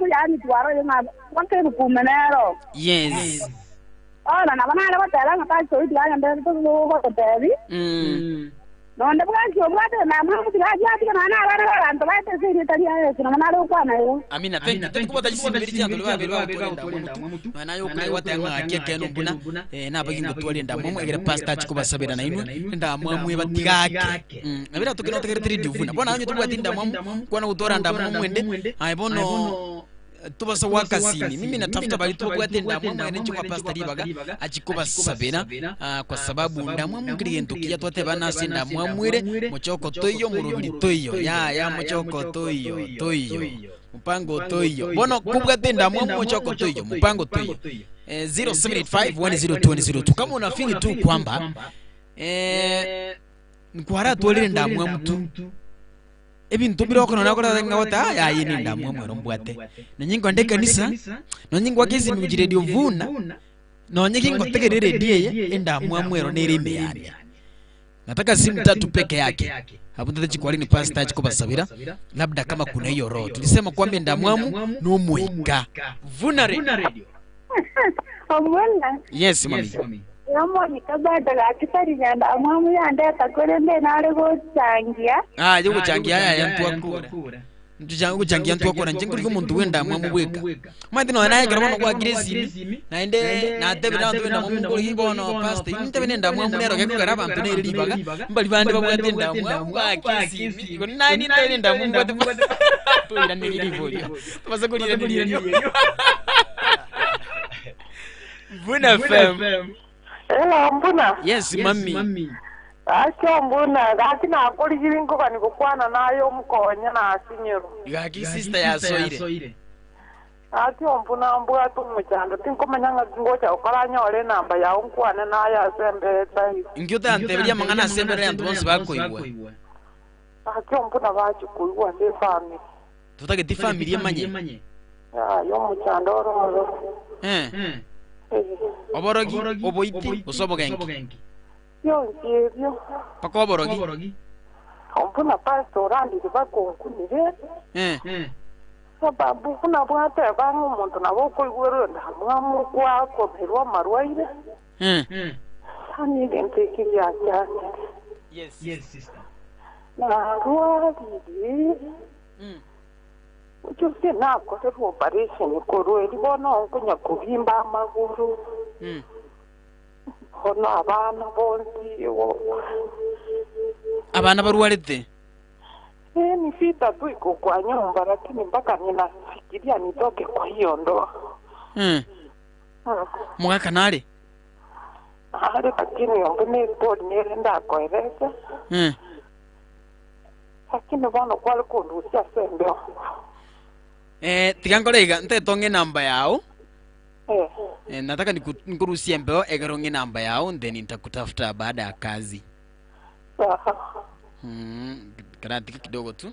yani twaro yema wakere kumenero. Yes. Ona na bana batala ngata so idya ngende to ko tebi. Nonde bwanji obwate na mwamu tigaja tika na bana ndo bate siri taria yesu na manaro kwa nayo. Amina thank you kubota jisimbiri cyando lwa na yo kure watanga akeke no buna na bagingo twali ndamu egere pastor chikuba sabira na inwe ndamu batigake abira tukino tegere 3 divuna bona anyo tubwati ndamu kwana utora ndamu mwende ai bono tubasa wakasini mimi natafuta bali tubwate ndamu mwene chikuba pastor libaga achikuba sabira kwa sababu ndamu mukiriye ntukiya twate bana sinda mwamwire muchoko toyo murubiri toyo ya muchoko toyo mpango toyo bono kubwate ndamu muchoko toyo mpango toyo 0785102002 kama unafili tu kwamba nkwara tolire ndamu mtu ebintu biroko nona kola ngawata ya yini ndamu mwero mbwate nanyingo ndeka kanisa nanyingo wakezi mu radio vuna nonyingo tegerere die ndamu mwero nerime yani nataka simu tatu peke yake hapo ndio chikwali ni pastor chikoba sabira labda kama kuna hiyo roho tulisema kwamba ndamwamu no muika Vuna radio. Yes mami Yamo nikabada la kitari nyanda mwamu yande takorende nare go changia yo kuchangia ya ntu akura ntujangu kuchangia ntu akura njenguri ko muntu wenda mwamu weka mandi no naye garabano kwa giresi na ende na tebe na tebe na mwamu ko hibono pastor inte benenda mwamu nero ke garaba ntu ne ribaga mbali bande babwate nda mwamu kwa kisi ko nani tebe nda mwamu bwate to ira ne riboyo pasa ko ira ne Vuna FM. Hello mbuna. Yes mami. Acha mbuna lakina akoli jiringo kani kukwana nayo mkonya na asinyeru. Igaki sister ya soire. Acha mbuna mbwa tu mchando tinkomanyanga ngocha ukaranya ole namba ya unkwane na ya sembe tai. Ingyota anteberia mangana sembe ya ntobonse bakoigwa. Acha mbuna bacu kuigwa ne family. Tutake ti family emanye. Yo mchando ro. Oborogi, oboiti, osobogengi. Yo. Pako oborogi. Ompuna pastorandi bako kunire. Sababu kuna bwate bangu muntu nabo koigwero ndamwamu kwako berwa marwaire. Ani dentekiria cyane. Yes sister. Na ruari. Uchuke nako se operation koro elibono kunya kuvimba amaguru. Hono abana bonzi abana baruarete. Ni sita tu iko kwa nyumba lakini mpaka ninafikiria nitoke kwa hiyo ndoa. Mwaka nale. Lakini ngone bodi nenda koeleza. Lakini bwana kwa kundusia sembe. Tigangolega ntetonge namba yao. Nataka nikuruhusie mbeo egaronge namba yao then nitakutafuta baada ya kazi. Karatika kidogo tu.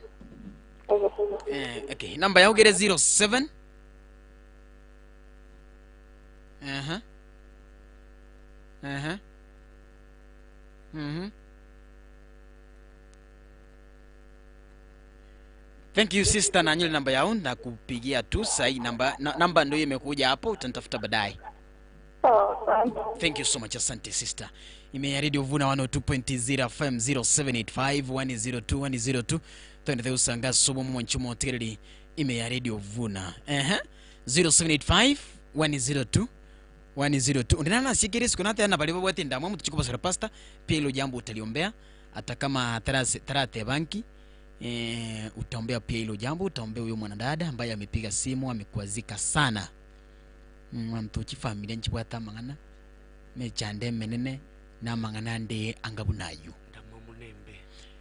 Okay, namba yao gere 07 Thank you sister, na nyule namba yao na kupigia tu sahi. Namba ndio imekuja hapo, utanitafuta baadaye. Thank you so much, asante sister. Ime Radio Vuna 102.0 FM 0785 102 102 twende usanga sobo mwanchumo hotelli ime Radio Vuna 0785 102 102. Ndinana sikiri siku nate na balibo bwati ndamwe mutuchiko basara pasta pia ilo jambo utaliombea hata kama tarate banki utaombea pia ilo jambo, utaombea huyo mwanadada ambaye amepiga simu amekwazika sana. Mwantuchi familia nchibwata mangana mechande menene na mangana nde angabunayo ndamunembe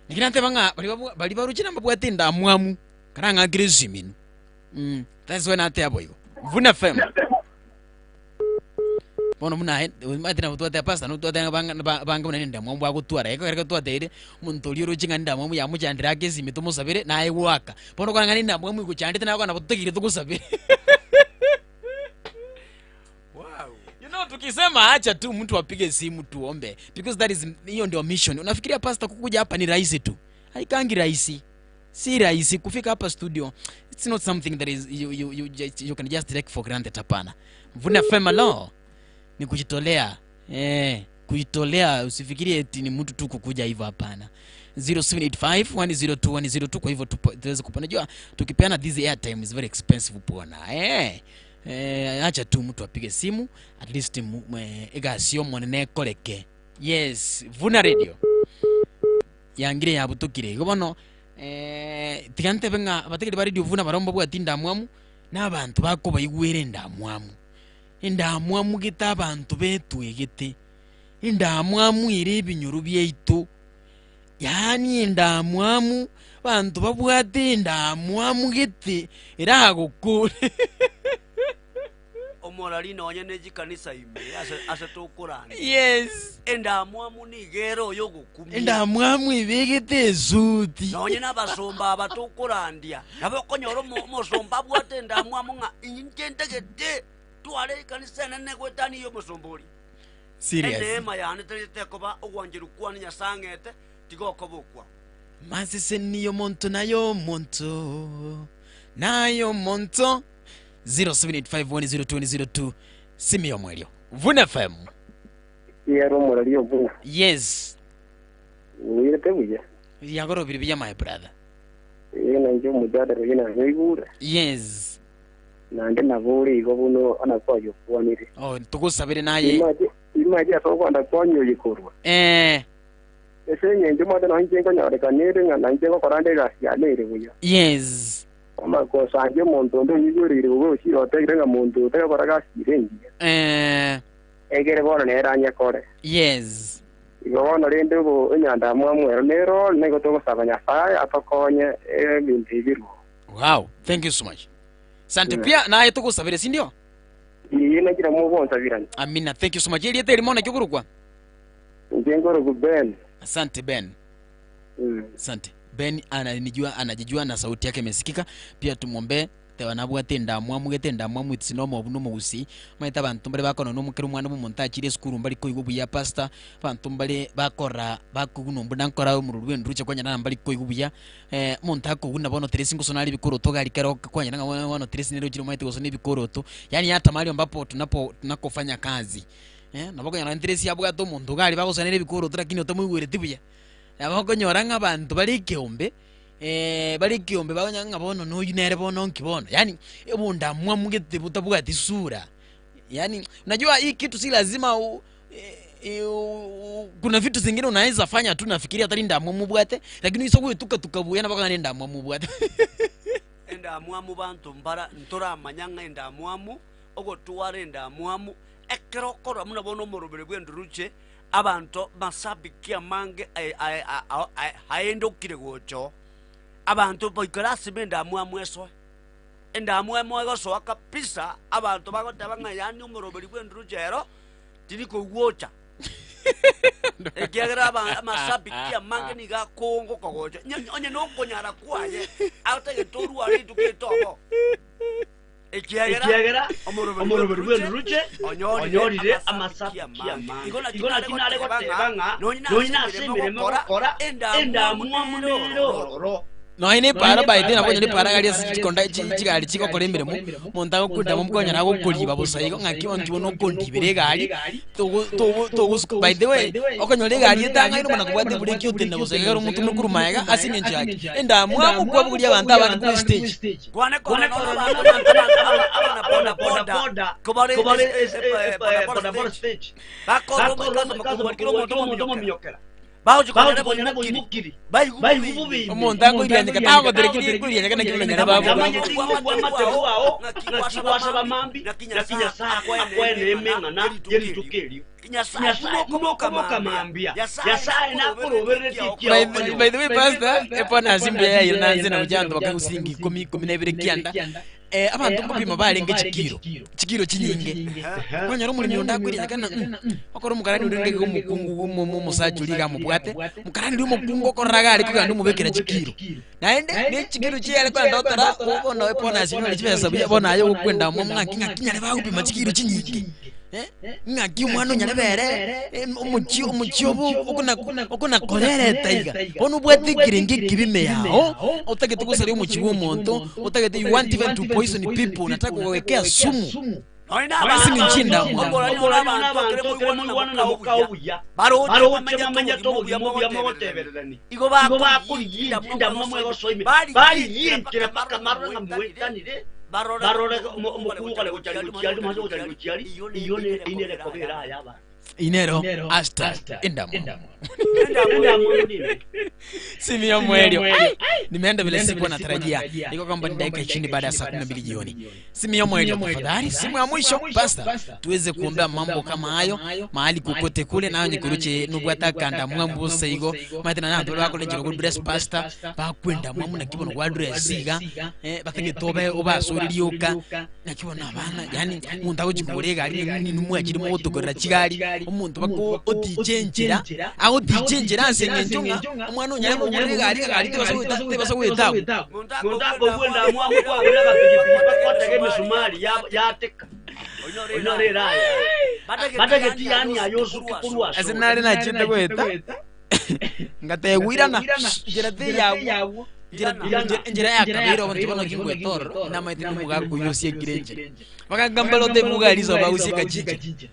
nikirante banga bali baruchina mbabwate ndamwamu karanga griziminu that's when ate aboyo Vuna FM bono muna matina utwate pasta no twate banga munene ndamwamu bwa gutwara eko kereka twate muntu liyo ruchinga ndamwamu ya muchandira agezimi tumusabire naye waka bono kwaranga ndamwamu iguchandite nako na butegire tukusabire. Tukisema acha tu mtu apige simu tuombe because that is hiyo ndio mission. Unafikiria pastor kukuja hapa ni rahisi tu? Haikangi rahisi. Si rahisi kufika hapa studio. It's not something that is you can just take for granted hapana. Vuna FM law ni kujitolea. Kujitolea, usifikirie eti ni mtu tu kukuja hivyo hapana. 0785 102 102 kwa hivyo tuweze kupona. Jua tukipeana this airtime is very expensive pona. Acha tu mtu apige simu at least egasio monene koleke. Yes, Vuna Radio yangire yabutukire gobono tigante benga bategere ba Radio Vuna baromba bwati ndamwamu n'abantu bako bayigwire ndamwamu indamwamu gita abantu betu egete indamwamu ire binyuru byeitu yani indamwamu bantu babwate ndamwamu gete era gukure omorali nonye neji kanisa ime ase tokurani. Yes, endamwamu ni gero yo gukumia endamwamu ibegete zuti nonye nabasomba abatokurandia nabokonyoro mosomba bwate endamwamu nga injentegete twale kanisa nene kwetani yo mosomboli serious endema yani tekoba ogwanjiru kwani nyasangete tigokobokwa masese niyo monto nayo monto 0785102002 Simio Mwelio Vuna FM. Yero Mwelio Vuna. Yes. Wire tebuya. Yagoro biribiya my brother. Yena njo mudada yena ngibura. Yes. Nande naburi gobuno anakwayo kwanire. Oh, tukusabire naye. Imaje asokwanda kwanyo yikorwa. Ese nyenje mwana nanje ngonyore kanire nga nanje gokorande gasya nere buya. Yes. Ama ko sanje muntu ndo yigurire ugo shiro tegirenga muntu tegoraga sirengi. Egere bona neranya kore. Yes. Igona rende bo nyanda mwamwe nero nego to sabanya faya atokonye binti biru. Wow, thank you so much. Sante pia naye tukusabire si ndio? Yena kira mubonza birani. Amina, thank you so much. Yeli teri mona kyogurukwa. Ngengoro ku Ben. Asante Ben. Asante. Ben anajijua na sauti yake imesikika. Pia tumwombe tewanabwate ndamwamu gete ndamwamu itsinoma obunumo usi maita bantu mbale bakono no mukero mwana mu montachire skuru mbali ko igubu ya pasta bantu mbale bakora bakuguno mbudankora mu rwendo ruche kwanya na mbali ko igubu ya montako guna bono tresingo sonali bikoro to gali kero kwanya nga bono tresingo nero jiro maite gosoni bikoro to yani hata mahali ambapo tunakofanya kazi nabokonya na interesi yabwa to muntu gali bagosanire bikoro to lakini otamwigwire tibuya abakonyoranga abantu bali kiombe bali kiombe banyanga bono no yinere bono nkibono yani ebunda mwamugete butabwati sura yani unajua hii kitu si lazima kuna vitu zingine unaweza fanya tu nafikiria hata linda mwamubwate lakini isogwe tukabuya nabaka nenda mwamubwate enda mwamu bantu mbara ntora manyanga enda mwamu ogo tuware enda mwamu ekerokora muna bono morobere bwenduruche abantu masabikia mange haendo kire gocho abantu boikarasi benda mweso enda mweso akapisa abantu bagotabanga yani umuroberi bwendurujero tiniko gwocha ekiagra masabikia mange ni gakongo kogocho onye no konyara kwaye autege toru ari tukitobo ekiagera omoroberi bwenu ruche onyorire amasapi kiama igona kinale gotebanga nonyina asemire mokora endamwa munero no ine para baite nabo nyine para gali sikonda chigari chiko koremere monta gukunda mumkonya nago kuliba busayigo ngaki onti no kondibere gali to by the way okonyore gali etanga ino bana kubwate buri kyotenda busayigo umuntu mukuru mayaga asinye njaki endamwa mukwa buri abantu abana ku stage kwane abana boda kobale boda stage bakoro mukazo mumiyokera Bauji kone mukiri. Bayi vubi. Omonta ko irianye katago dereki kurianye kana kilo nyara babu. Kwa matebo wao nakiwasha bamambi nakinya saa kwa emenga na yeri tukeli. Kinyasa kumoka mambia. Yasa na kurobereti kia. By the way pastor epona simbe ya iranze na mujando bakagusingi 10 kianda. Abantu kupima barenga chikiro chinyinge kwanyara umurimi ndakwiriye kana okora mukarani urenge ko mukungu mu musajuri mu bwate mukarani uri mukungu okoraga ari kuganda umubekera chikiro naende ne chikiro cyere kwa ndotora ubona epona sinyo chipesa bona ayo ukwenda mu mwaki ngakinyare bagupima chikiro chinyinge ngaki umwana nyarabere umukyobu ukuna kolere taiga onu bwate kiringi kibime yao utagete gusari umukibu umuntu utagete you want even to poison people nataka kuwekea sumu basi ni nchinda baro chamanya to buya moteberani igo bakurinda mamwe gosoime bari yentera paka maranga mwetanire barore mukuru kale gochali mazo gochali iyone inere kobera yaba inero hasta endamo Simio mwelio nimeenda vile siku natarajia niko kwamba ni dakika 20 baada ya saa 12 jioni. Simio mwelio tafadhali simu ya mwisho pastor tuweze kuombea mambo kama hayo mahali kokote kule nayo nikuruche nubwata kanda mwambo saigo matena na baba ko lejero good bless pastor ba kwenda mwamu na kibono kwa address siga batenge tobe obasoririoka nakibona abana yani muntu agikugurega ari numwe akiri mu gutogorera kigali umuntu bako otichenjera aho tichenjera asengenjonga umwana unyara mu gurega ari tebaso wetago mundago gwenda mwamu kwa gurega pikipiki batege misumari yateka onore raya batege tiani ayosuke kurwa asenare na chinde kweta ngategwirana jerate yawo njira yakabiro abantu bano kingwetoro namaite n'umugago yosie kirenje bakagambalo de mugalizo bawusika chiche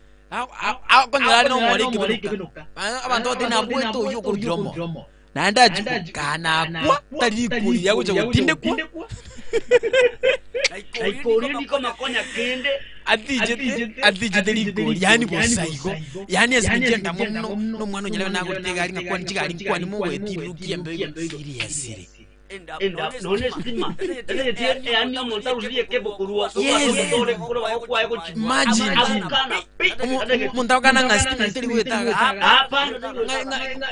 konyara no muri kibinuka abantu batina bweto yo kurugiromo nanda kana kwa tarikuri yago cyo gutinde kwa aikori niko makonya kende adije tarikuri yani bosaigo yani asijenda no mwana nyala nago tega ari ngakwa ntigari kwa ni muwe tirukia mbe serious enda none stima ete yani monta usiye kebo kurua tole kurwa kwa yako imagine monta kana ngastima tiri kwetaga hapa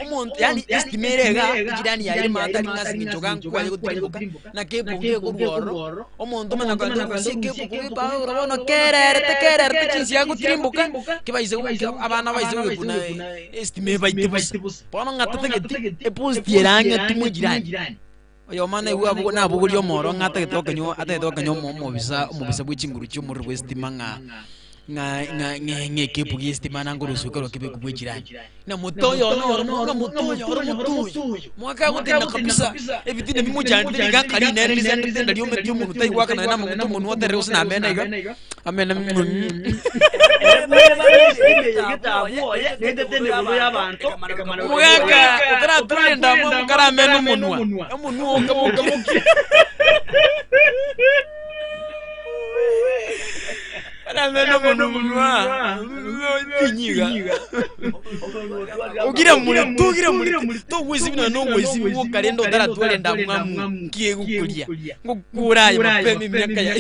umuntu yani estimerega jirani ya irima atari ngasingi jogangu kwa yako tirimbuka na kebo ke kurworo umuntu mana kana kusike kebo ba urabona kerere chinsi yako tirimbuka kibaize abana baize kuna estime baite bona ngatatege epost yeranga tumujirani oyo mana iwa bugo na bugo lyo moro ngata getoka nyo mubisa bw'ikinguru cyo muri Westima nga kepu gistima nangurusu karo kibe kubwejirani na mutoyo no mutoyo mwaka gutenda kabisa ebitinde bimujandire ngakari nere nizende ndaliyo metyo muntu tayigwa kana na muntu wotere usina amena iga amena mwaka ukara turenda mu kara meno munwa omunuo Ana meno munwa kinyiga ugira muri to wezi bino no wezi wo kalendo dara twalenda mwamu kiye gukulia ngukuraye mapemi myaka ya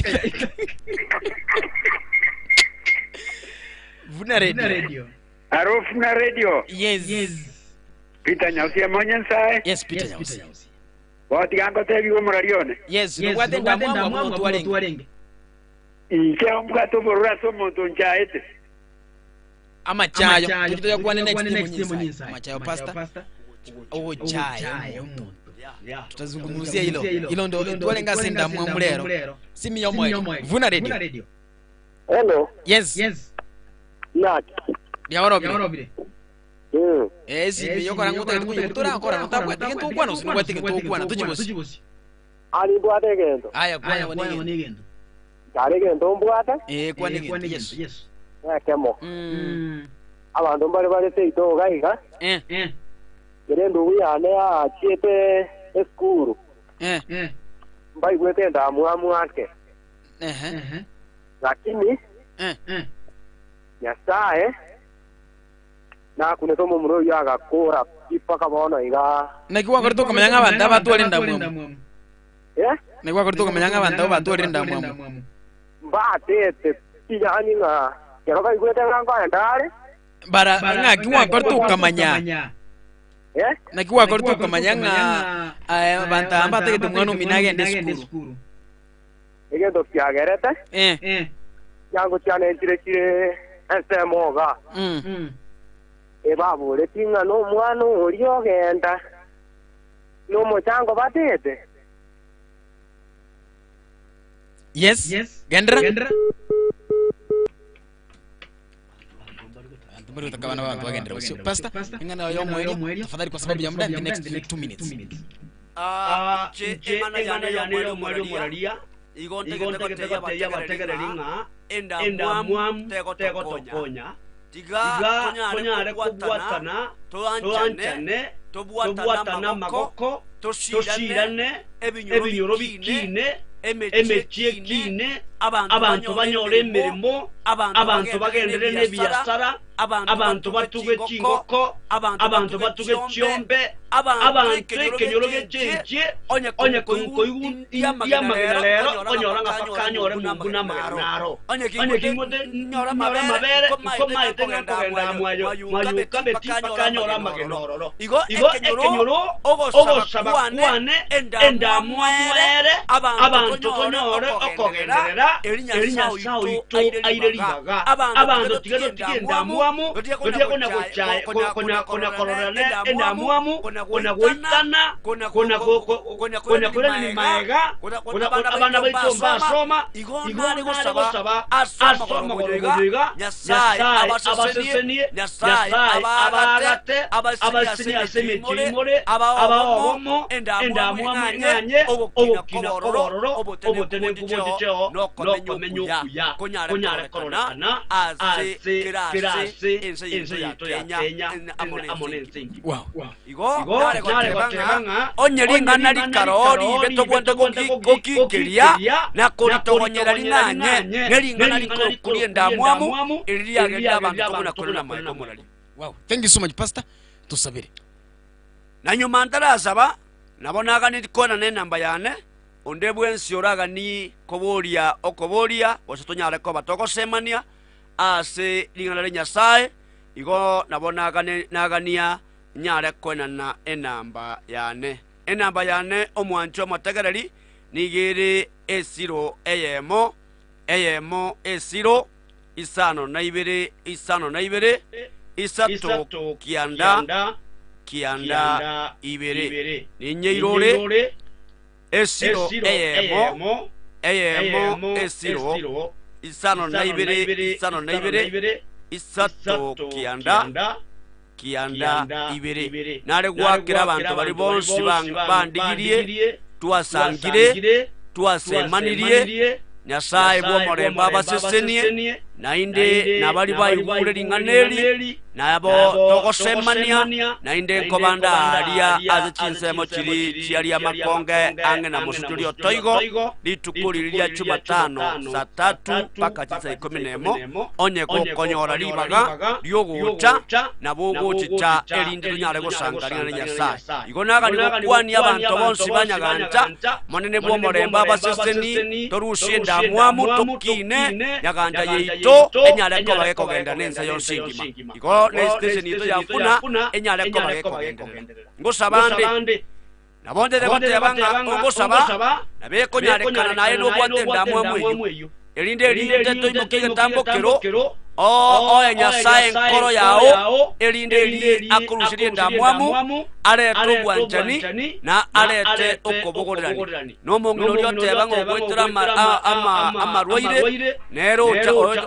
Vuna radio Aro Vuna radio yes Peter Nyausi Monyensai yes Peter Nyausi Wati gango tebi wo murarione yes no watenda mwamu twalenge Incha mkato borura somo tonjaete amachayo kujitoya kwa next munyinsa amachayo pasta chayo tutazungumzia hilo ndo tulenga senda mwamulero simi yomwe vuna radio. Hello. Yes. Nak. Ya warobire. Simi yokora nguta kuyitura akora ngutakwa tikintu kwana usinwa tikintu kwana tujibosi. Ali bwate gendo. Aya kwa wani gendo. Kare gendo mbwate? Kwa gendo. Yes. Kemo. Abantu bari teito gaiga. Gerendo uyane achete eskuru. Mbai gwete ndamu ake. Lakini Nyasaye na kunetomo muro yaga kora ipaka bona iga nakiwa korto kamanyanga abantu batwalinda mwamu nakiwa korto kamanyanga abantu batwalinda mwamu batete tijani nga keroka igwete nganga ndare bara ngakiwa korto kamanya nakiwa korto kamanyanga abantu ambateke tumwano minage ndeskuru egendo kyagerete yango cyane kirekire ensemoga ebabure tinga no mwana uriyo genda no mochango batete. Yes. Gendra Tumuri utakabana abantu bagendera bose. Pastor ingana yo mweri tafadhali kwa sababu ya muda the next 2 minutes. Emana ya mweri moralia igonte ya bategerelinga enda mwamu tego tokonya tiga konyare kubwatana toanchane tobuatana magoko toshirane ebinyoro bikine emechie kine abantu banyore emirimo abantu bagendere n'ebiyasara abantu batuge kingoko abantu batuge cyombe abantu kenyoro gejenje onye koyu yamagana rero onyora ngapakanyore munguna maganaro onye kimode nyora mabere ikoma etenga kugenda mwayo kabeti pakanyora magenoro igo kenyoro ogosaba kwane enda mwere abantu konyore okogenderera erinya sauito airelibaga abantu tigenda mwamu gotia kona kororane enda mwamu kona goitana kona ni maega kona abana baitomba soma igone gosaba asoma goiga nyasai abasesenie nyasai abagate abasini asemechimore abahomo enda mwamu nyanye obukina kororo obutene kuboticho nokomenyo kuya konyare kororana ase kirase ense ya Kenya amonensingi igo nare gotebanga onyeringana likarori beto bwente gokikiria na koritogonyera linganye neringana likurienda mwamu iriagenda abantu tokuna korona maiko morali. Wow, thank you so much pastor, tusabire na nyuma ndarasaba nabonaga nikona ne namba yane ondebwensi oraga ni koboria okoboria osotonyare ko batogosemania ase lingana le Nyasaye igo nabonaga nagania nyare kwena na enamba yane omwancho amategereri nigere esiro eyemo esiro isano na ibere isato kianda ibere ninyeirore esiro eyemo esiro isano na ibere isato kianda ibere nare gwakira abantu bari bonsi bandigirie twasemanirie Nyasaye bwo moremba abasesenie nainde nabali bayibure linganeli nabo togosemania nainde kobanda alia azichinsemo chiri makonge ange na musutulio toigo litukuli lilia Jumatano saa 3 paka chisa 11 onye konyora libaga lyogucha nabogochicha elindi lunyare gosangaria na Nyasaye igonaga nikwani abantu bonsi banyaganja monene bwo moremba abaseseni torushinda mwamu tokine nyaganja yeito enyale ko bageko genda nensa yonsingima iko ne station ito yafuna enyale ko bageko genda ngosabande nabonde debote yabanga ngosaba nabeko nyale kana naye no bwate ndamwe mweyo elinde to imokege tambo kero oya nyasaye nkoro yao erinde akurusirie ndamwamu arete obwanjani na arete okobogorerani nomong'ino rioteba ng'ogwetera amarwaire nero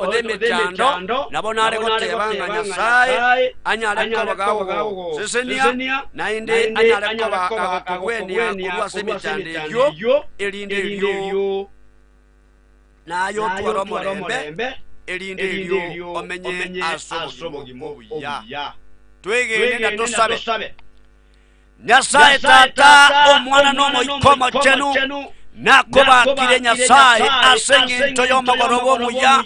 odemechando nabo nare goteba ng'a nyasaye anyare kobogago sesenia nainde anyare kobagogwenia kurwa ase emechando erio erinde erio nayo twara omorembe erinde erio omenye asobogimo obuya twegende na tosabe nyasaye tata omwana n'omoikomo chenu nakobakire nyasaye ase eng'ento y'omogoroba omuya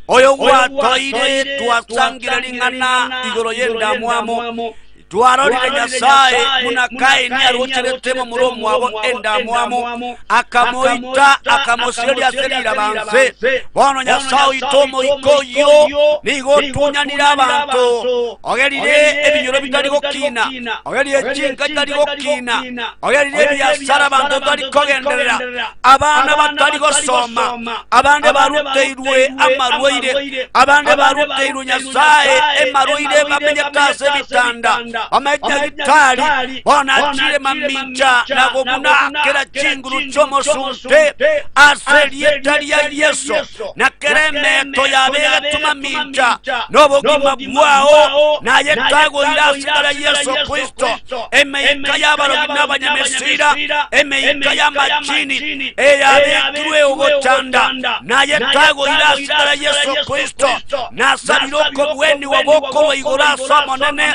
oyo gwatoire twasangire ring'ana igoro y'endamwamu twarorire nyasaye muna kaini arocheretemo muromo wabo endamwamu akamoita akamoseria serira banse bono nyasaye itomo ikoyo nigo tunyanira abantu ogerire ebinyoro bitari gokina ogerire chinga bitari gokina ogerire byasara abantu bari kogenderera abana batari gosoma abande baruteirwe amarwaire abande baruteirwe nyasaye emarwaire bamenye kase bitanda amajagitari bonachire maminja nagomuna kera chinguru chomosunte aserietari ya yesu na keremeto yabega tumaminja nobogima bwao na yetago irasigara yesu kristo emeika y'abarogi n'abanyamesira emeika y'amachini eyabekirwe ugochanda na yetago irasigara yesu kristo nasabiroko bweni waboko igorasa monene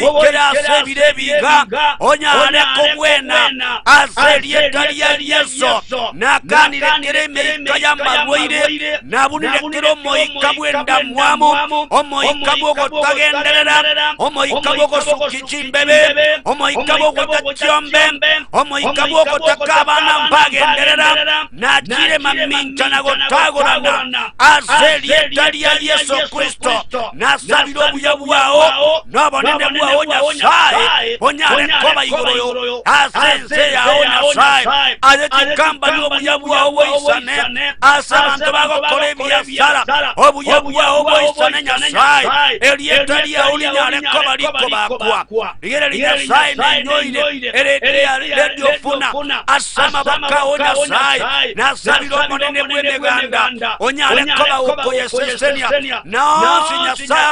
ikera sebire biga onyane kogwena aserietari ya yesu nakanire kereme kayambarwaire nabunire kero moika bwenda mwamu omoika bwogotagenderera omoika bwogosukichimbebe omoika bwogotachiombe omoika bwogotakabana mbagenderera nakire maminja nagotagorana aserietari ya yesu kristo nasabire obuya bwao nabonene bwao nyasaye onyane koba igoroyo asense yao nyasaye ayetikamba ni obuya bwao bwoisane asabantu bagokora ebyasara obuya bwao bwoisane nyasaye erietari yao linyane koba likobakwa ligere nyasaye ninyoire erediofuna asama bakao nyasaye nasabiro monene bweneganda onyane koba ukoyesesenia naonsi nyasaye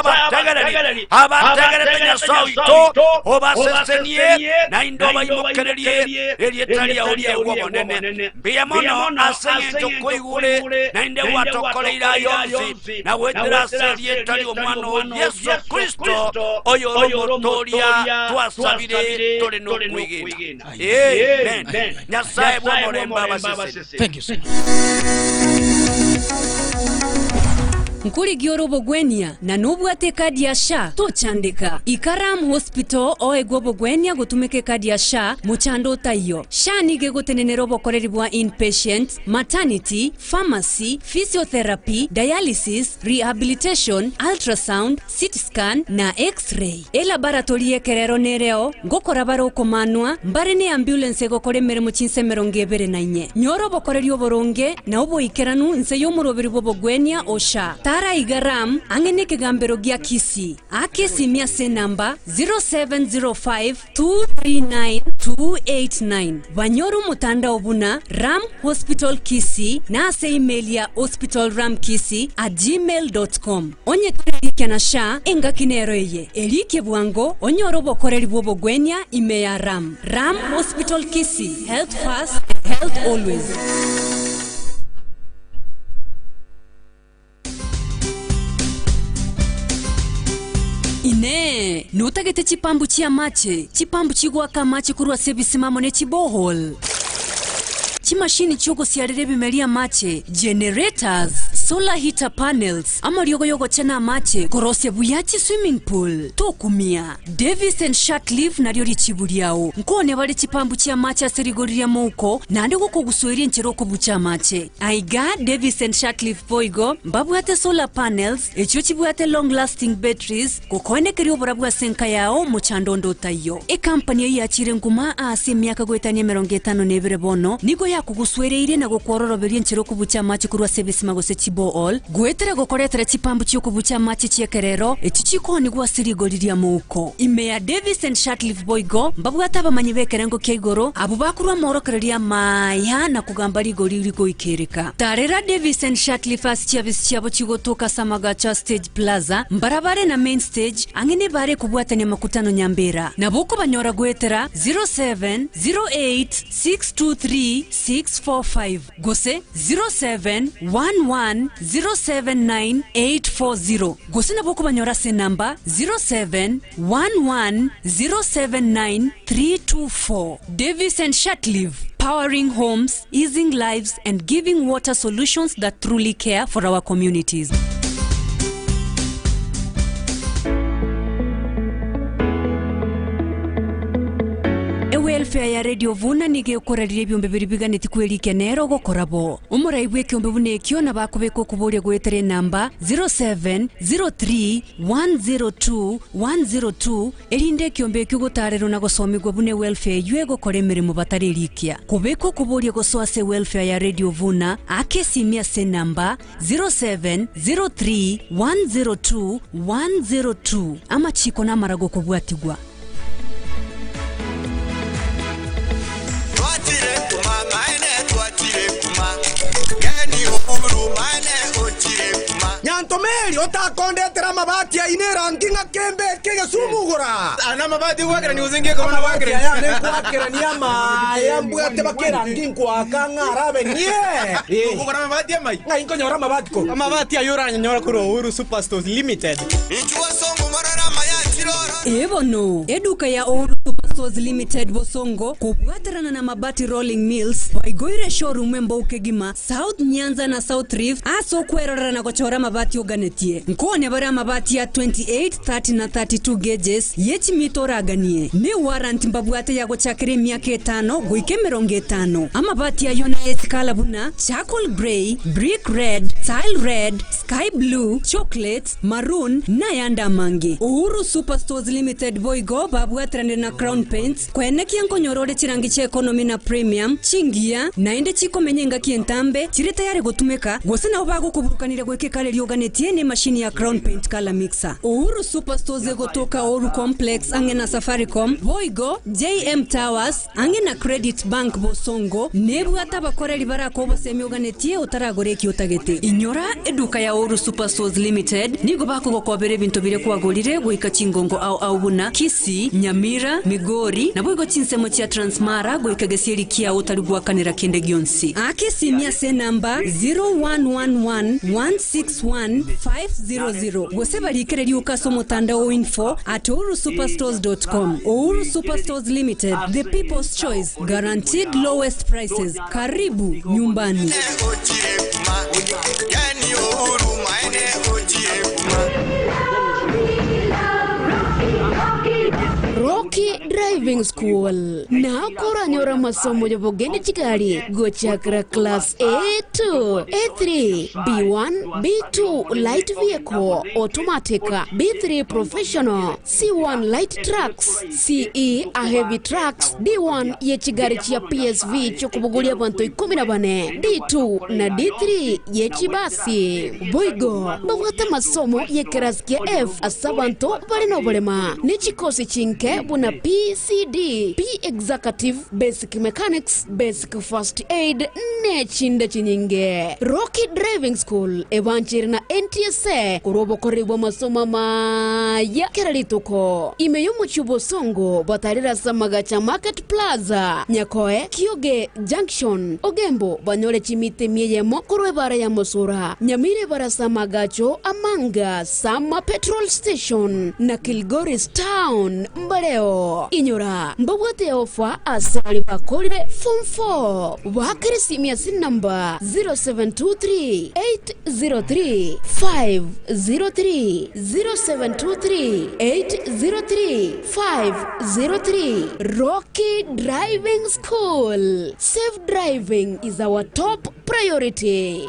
abategerere nyasaye ito obasesenie na indoba imukererie erietari yao liewobonene mbiyemono aseng'encho koigure na inde watokoleira yonsi na wetera serietari omwana wa yesu kristo oyo oromotoria twasabire tore nokwigina amen nyasaye bwomoremba basese. Thank you so much. nkuli gyorobo gwenia na nubwate kadi ya sha tochandika ikaram hospital oegwobo gwenia gutumike kadi ya sha muchando tayo sha nige gutenenero bokoreri bwa inpatient maternity pharmacy physiotherapy dialysis rehabilitation ultrasound CT scan na x-ray elaboratory yekerero nereo gokora baroko manwa mbarene ambulance gokore meremo chinsemero ngebere nainye nyoro bokoreri oboronge na obo ikeranu nse yomurobiri bobo gwenia osha Tara igaram angeneke gambero gia kisi akesi miase namba 0705239289 banyoru mutanda obuna Ram Hospital Kisi na ase email ya hospitalramkisi@gmail.com onye kirike na sha enga kinero ye elike bwango onyoro bokoreri bobo gwenya ime ya Ram Hospital Kisi, health first, health always. Ine, nutagete chipambu chia mache, chipambu chigwaka mache kurwa sebisimamo ne chibohol. Chimashini chogo siarere bimelia mache, generators, solar heater panels, amaryogo chena mache, korose buyachi swimming pool, tokumia. Davis and Shatleaf na ryori chiburiao. Nkone bali chipambu chia mache aserigoriria mouko, nande guko gusuiri nchiroko bucha mache. Aiga Davis and Shatleaf boigo, babuate solar panels, echo chibuate long lasting batteries, kukoene kirio borabu senka yao muchandondo tayo. E company ya chire nguma ase miaka goetania 50 nebere bono, nigo ya ya kuguswereire na gukwororoberia nchero kubucha machi kurwa service magose chibool gwetere gokoretera chipambu chyo kubucha machi chiekerero echichikoni gwa sirigoriria muko imea Davis and Shatleaf Boygo mbabwata bamanyibekerengo kyaigoro abo bakurwa morokereria maya na kugamba rigori riko ikereka tarera Davis and Shatleaf asichiabisi chiabo chigotoka Samagacha Stage Plaza mbarabare na main stage angene bare kubwatania makutano Nyambera na boko banyora gwetera 0708623645 gose 0711079840 gose na boko banyora se namba 0711079324 Davis and Shatleaf, powering homes, easing lives and giving water solutions that truly care for our communities. Welfare ya Radio Vuna nige ukorarire byombe biribiganiti kwelike nero gokorabo umuraibwe kyombe bunekyo na bakubeko kuburya gwetere namba 0703102102 elinde kyombe kyugotarero na gosomigwa bune welfare ywego koremere mu bataririkia kubeko kuburya goswase welfare ya Radio Vuna akesimia se namba 0703102102 ama chiko na marago kubwatigwa Nyantomeli otakondetera mabati ya inera nginga kembe kege sumugura ana mabati wakera ni uzinge ko mabati ya ne kwakera ni ama yambwate bakera nginkwa kangara benye ukora mabati ya mai ngai nkonyora mabati ko mabati ya yora nyora kuro Uhuru Superstores Limited ichuwa songo marara maya chirora ebono eduka ya Uhuru Superstores Limited bosongo kubwaterana na mabati rolling mills waigoire showroom mbauke gima South Nyanza na South Rift aso kwerora na gochora mabati oganetie nkone bara mabati ya 28 30 na 32 gauges yechi mitoraganie ne warrant mbabwate ya gochakire miaka 5 goike 50 amabati ya yona etikala buna charcoal grey brick red tile red sky blue chocolate maroon na yanda mange Uhuru Superstores Limited Boygo babwatrande na Crown Paints kwene kiankonyorore chirangi cha economy na premium chingia naende chiko menyenga kientambe chire tayari gotumeka gose na obago kuburukanire gweke kale rioganetie ne machine ya Crown Paint color mixer Uhuru Superstores gotoka Uhuru Complex angena Safaricom Boygo JM Towers angena Credit Bank Bosongo nebu atabakoreri barako bosemi oganetie utaragoreki utagete inyora eduka ya Uhuru Superstores Limited nigo bako gokobere bintu bire kwagorire goika chingongo au buna Kisi Nyamira Migori na boigo chinsemo cha Transmara goika gesieri kia utarugwa kanira kende gionsi akesimia se namba 0111161500 goseba likereri ukaso mutandao info@uhurusuperstores.com Uhuru Superstores Limited, the people's choice, guaranteed lowest prices. Karibu nyumbani. Rocky Driving School na kora nyora masomo ya bogeni chikari gochakra class A2 A3 B1 B2 light vehicle automatic B3 professional C1 light trucks CE a heavy trucks D1 ye chigari chia PSV chokubugulia bantu 14 D2 na D3 ye chibasi Boygo bawata masomo ye keraskia F asabanto balino bolema ni chikosi chinke buna PCD, P Executive, Basic Mechanics, Basic First Aid, nechinda chinyinge. Rocky Driving School, evanchiri na NTSA, kurobo koribo masoma maya keralitoko. Imeyumu chubo songo, batarira Samagacha Market Plaza, Nyakoe, Kyoge Junction, Ogembo, banyole chimite mieyemo, kurwe bara ya Mosura, Nyamire bara Samagacho, Amanga, Sama Petrol Station, na Kilgoris Town, Mbaleo inyora mbabwate ofa asali bakolire form 4 wakirisimia sin number 0723 803 503 0723 803 503 Rocky Driving School. Safe driving is our top priority.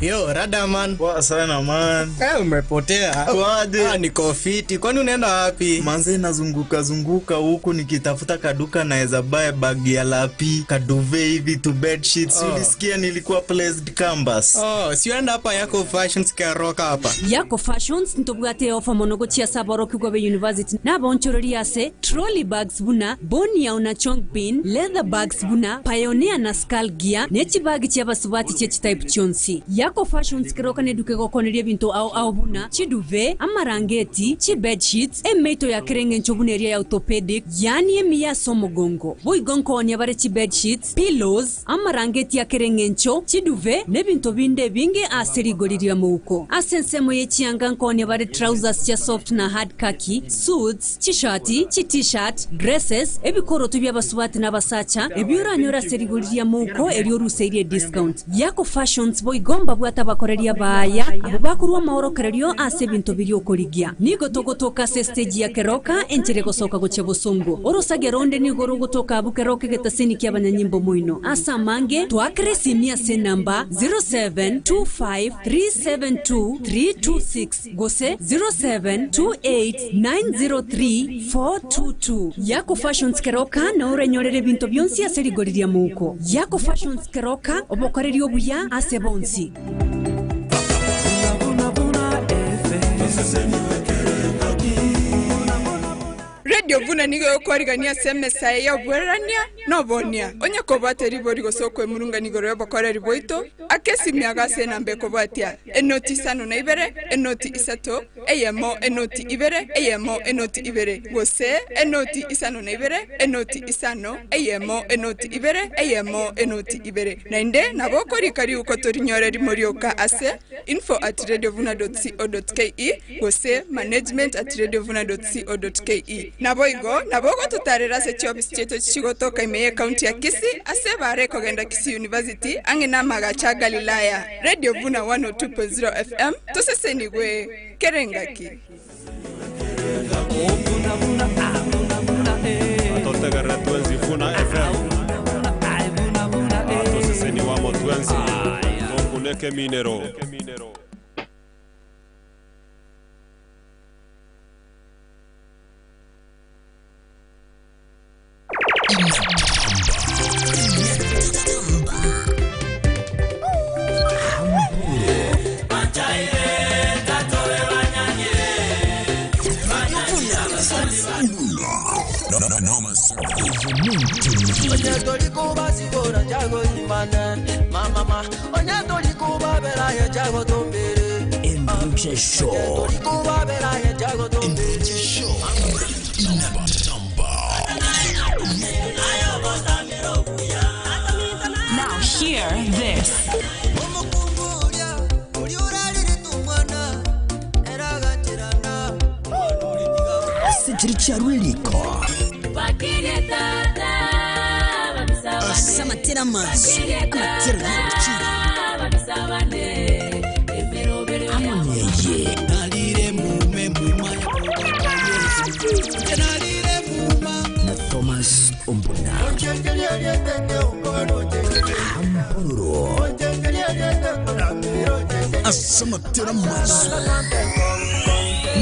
Yo, rada man. Poa sana man. Umepotea. Waje? Niko fiti. Kwani unaenda wapi? Manze nazunguka huku nikitafuta kaduka naweza buy bag ya lapi, kaduve hivi to bed sheets. Ulisikia nilikuwa placed campus. Sienda hapa Yako Fashions Karoka hapa. Yako Fashions ntobwate ofa monogo chia saboro kigwabe university. Nabo nchorori ase trolley bags buna, bonia una chong pin, leather bags buna, pioneer na skull gear, nechi bag chia basubati chia type chonsi. Yako Fashions Karoka ne duke gokoneria binto au buna, chi duve, amarangeti, chi bed sheets, emeito ya kerenge nchobune area ya orthopedic, yani emiya somogongo. Boy gonko onya bare chi bed sheets, pillows, amarangeti ya kerenge ncho, chi duve, ne binto binde binge aseri goliria muko. Asensemo ye chianga nkonya bare trousers chia soft na hard khaki, suits, chishati, chi t-shirt, dresses, ebikoro tubya basubati na basacha, ebiura nyora seri goliria muko erioru serie discount. Yako Fashions boy gomba bwata bakoreria baya, abo bakurwa maoro kererio ase binto biri okorigia. Nigo togotoka se stage ya Keroka entere gosoka goche bosongo. Orosage ronde ni goro gotoka abu Keroka getaseni kia banyanyimbo muino. Asa mange tuakre simia se namba 0725372326 gose 0728903422. Yako Fashions Keroka na ore nyorere binto byonsi aseri goriria muko. Yako Fashions Keroka obokorerio buya ase bonsi. Radio Vuna nigo yokorigania semesa ya bwerania no bonia onya kobate ribori gosoko emurunga nigo rebo kora riboito akesi miagase na mbeko batia enoti sano na ibere enoti isato eyemo enoti ibere eyemo enoti ibere gose enoti isano na ibere enoti isano eyemo enoti ibere eyemo enoti ibere na inde na bokori kari ukotorinyore rimorioka ase info@radiovuna.co.ke gose management@radiovuna.co.ke Naboigo, nabogo tutarera se chobis cheto chigotoka imeye county ya Kisii ase bare kogenda Kisii University angina magacha Galilaya. Radio Vuna 102.0 FM tuseseni gwe kerengaki. Atotegara tuenzi Vuna FM. Tuseseni wamo tuenzi. Konkuneke minero. Now hear this. Sijiricharuliko Samatera maso Amoneye Nalire mume muma Nalire muma Na Thomas Ombuna Ampuro Samatera maso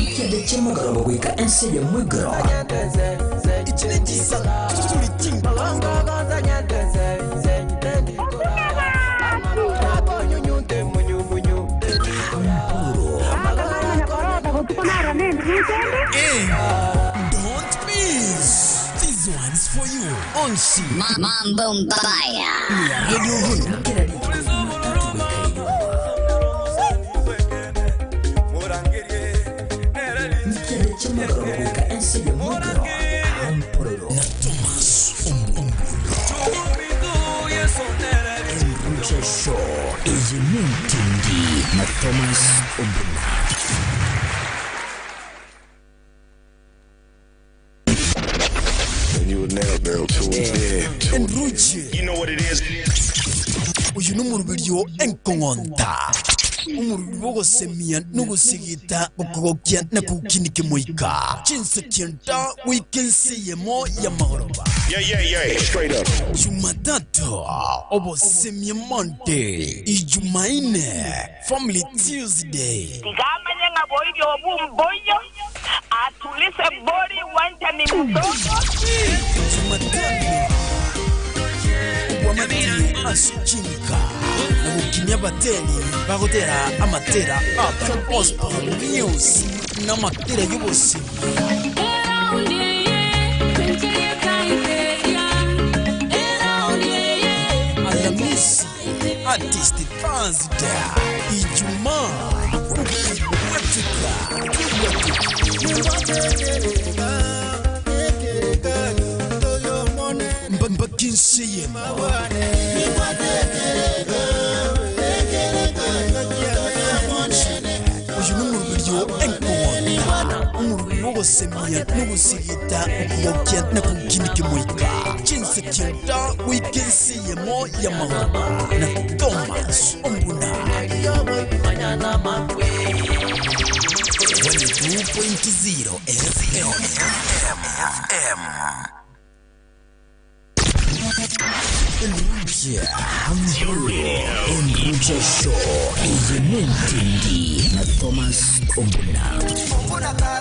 Ikede chemo garabo gwika ense ya mwigro Ichine jisa Tusuli timba Don't miss. This one's for you. Onsi Mambo Mbaya Radio Vuna na Thomas Enrique Show Ezimuntindi na Thomas Ombuna. You nail tune in. Enrique, You know what it is. uyu numurubiryo enkongonta umurwo semia nugusigita ukogokya na kukinike moika chinse kienta weekend siyemo ya mahoroba Yeah, straight up. Jumatatu obo semia Monday Ijumaine Family Tuesday Tigamanye ngaboyo obumboyo atulise bori wanja ni mdogo Jumatatu wamati asichinka Ukimya bateli bagotera amatera Afro Gospel News na matera yubosi Alamisi Artist Thursday Ijumaa Mbakinsiye Semia nugusigita ukogokya na kukinike moika chinse kienta weekend siyemo ya mahoroba na Thomas Ombuna 2.0 FM Enruja Show Ezementindi na Thomas Ombuna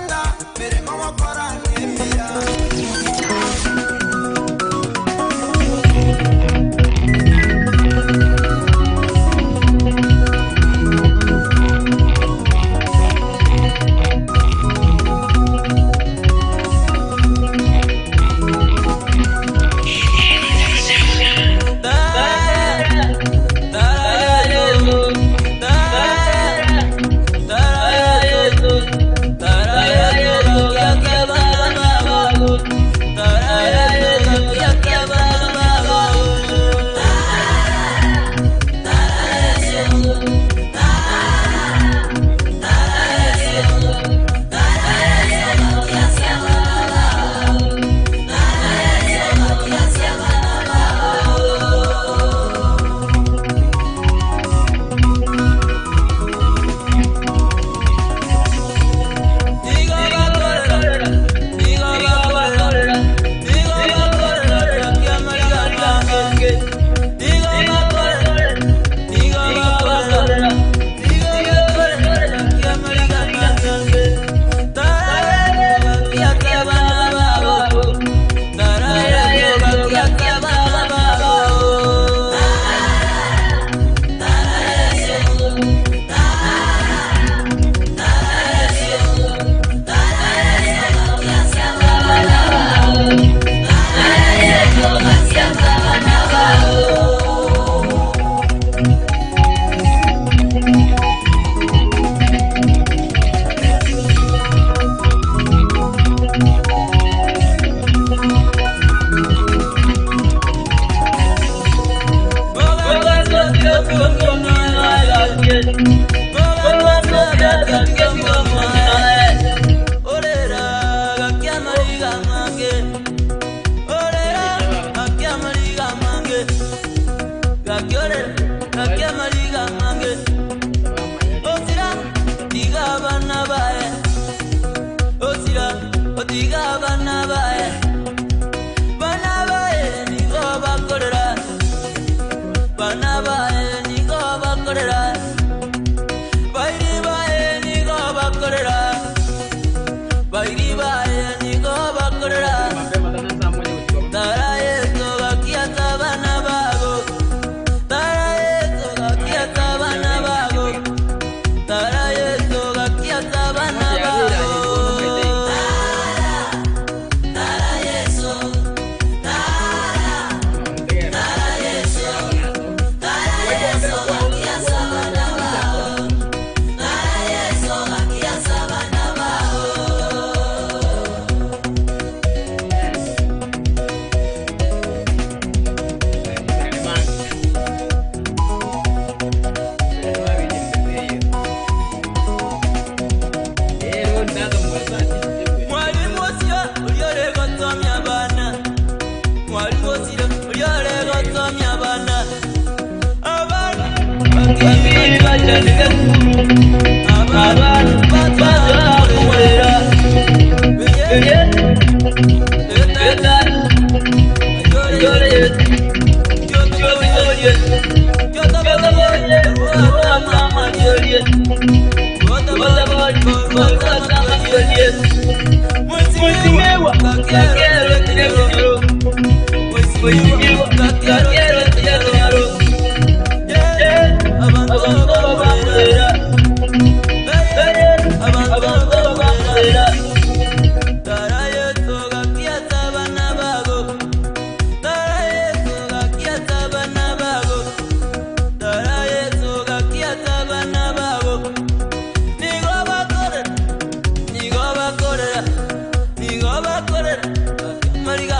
Mariga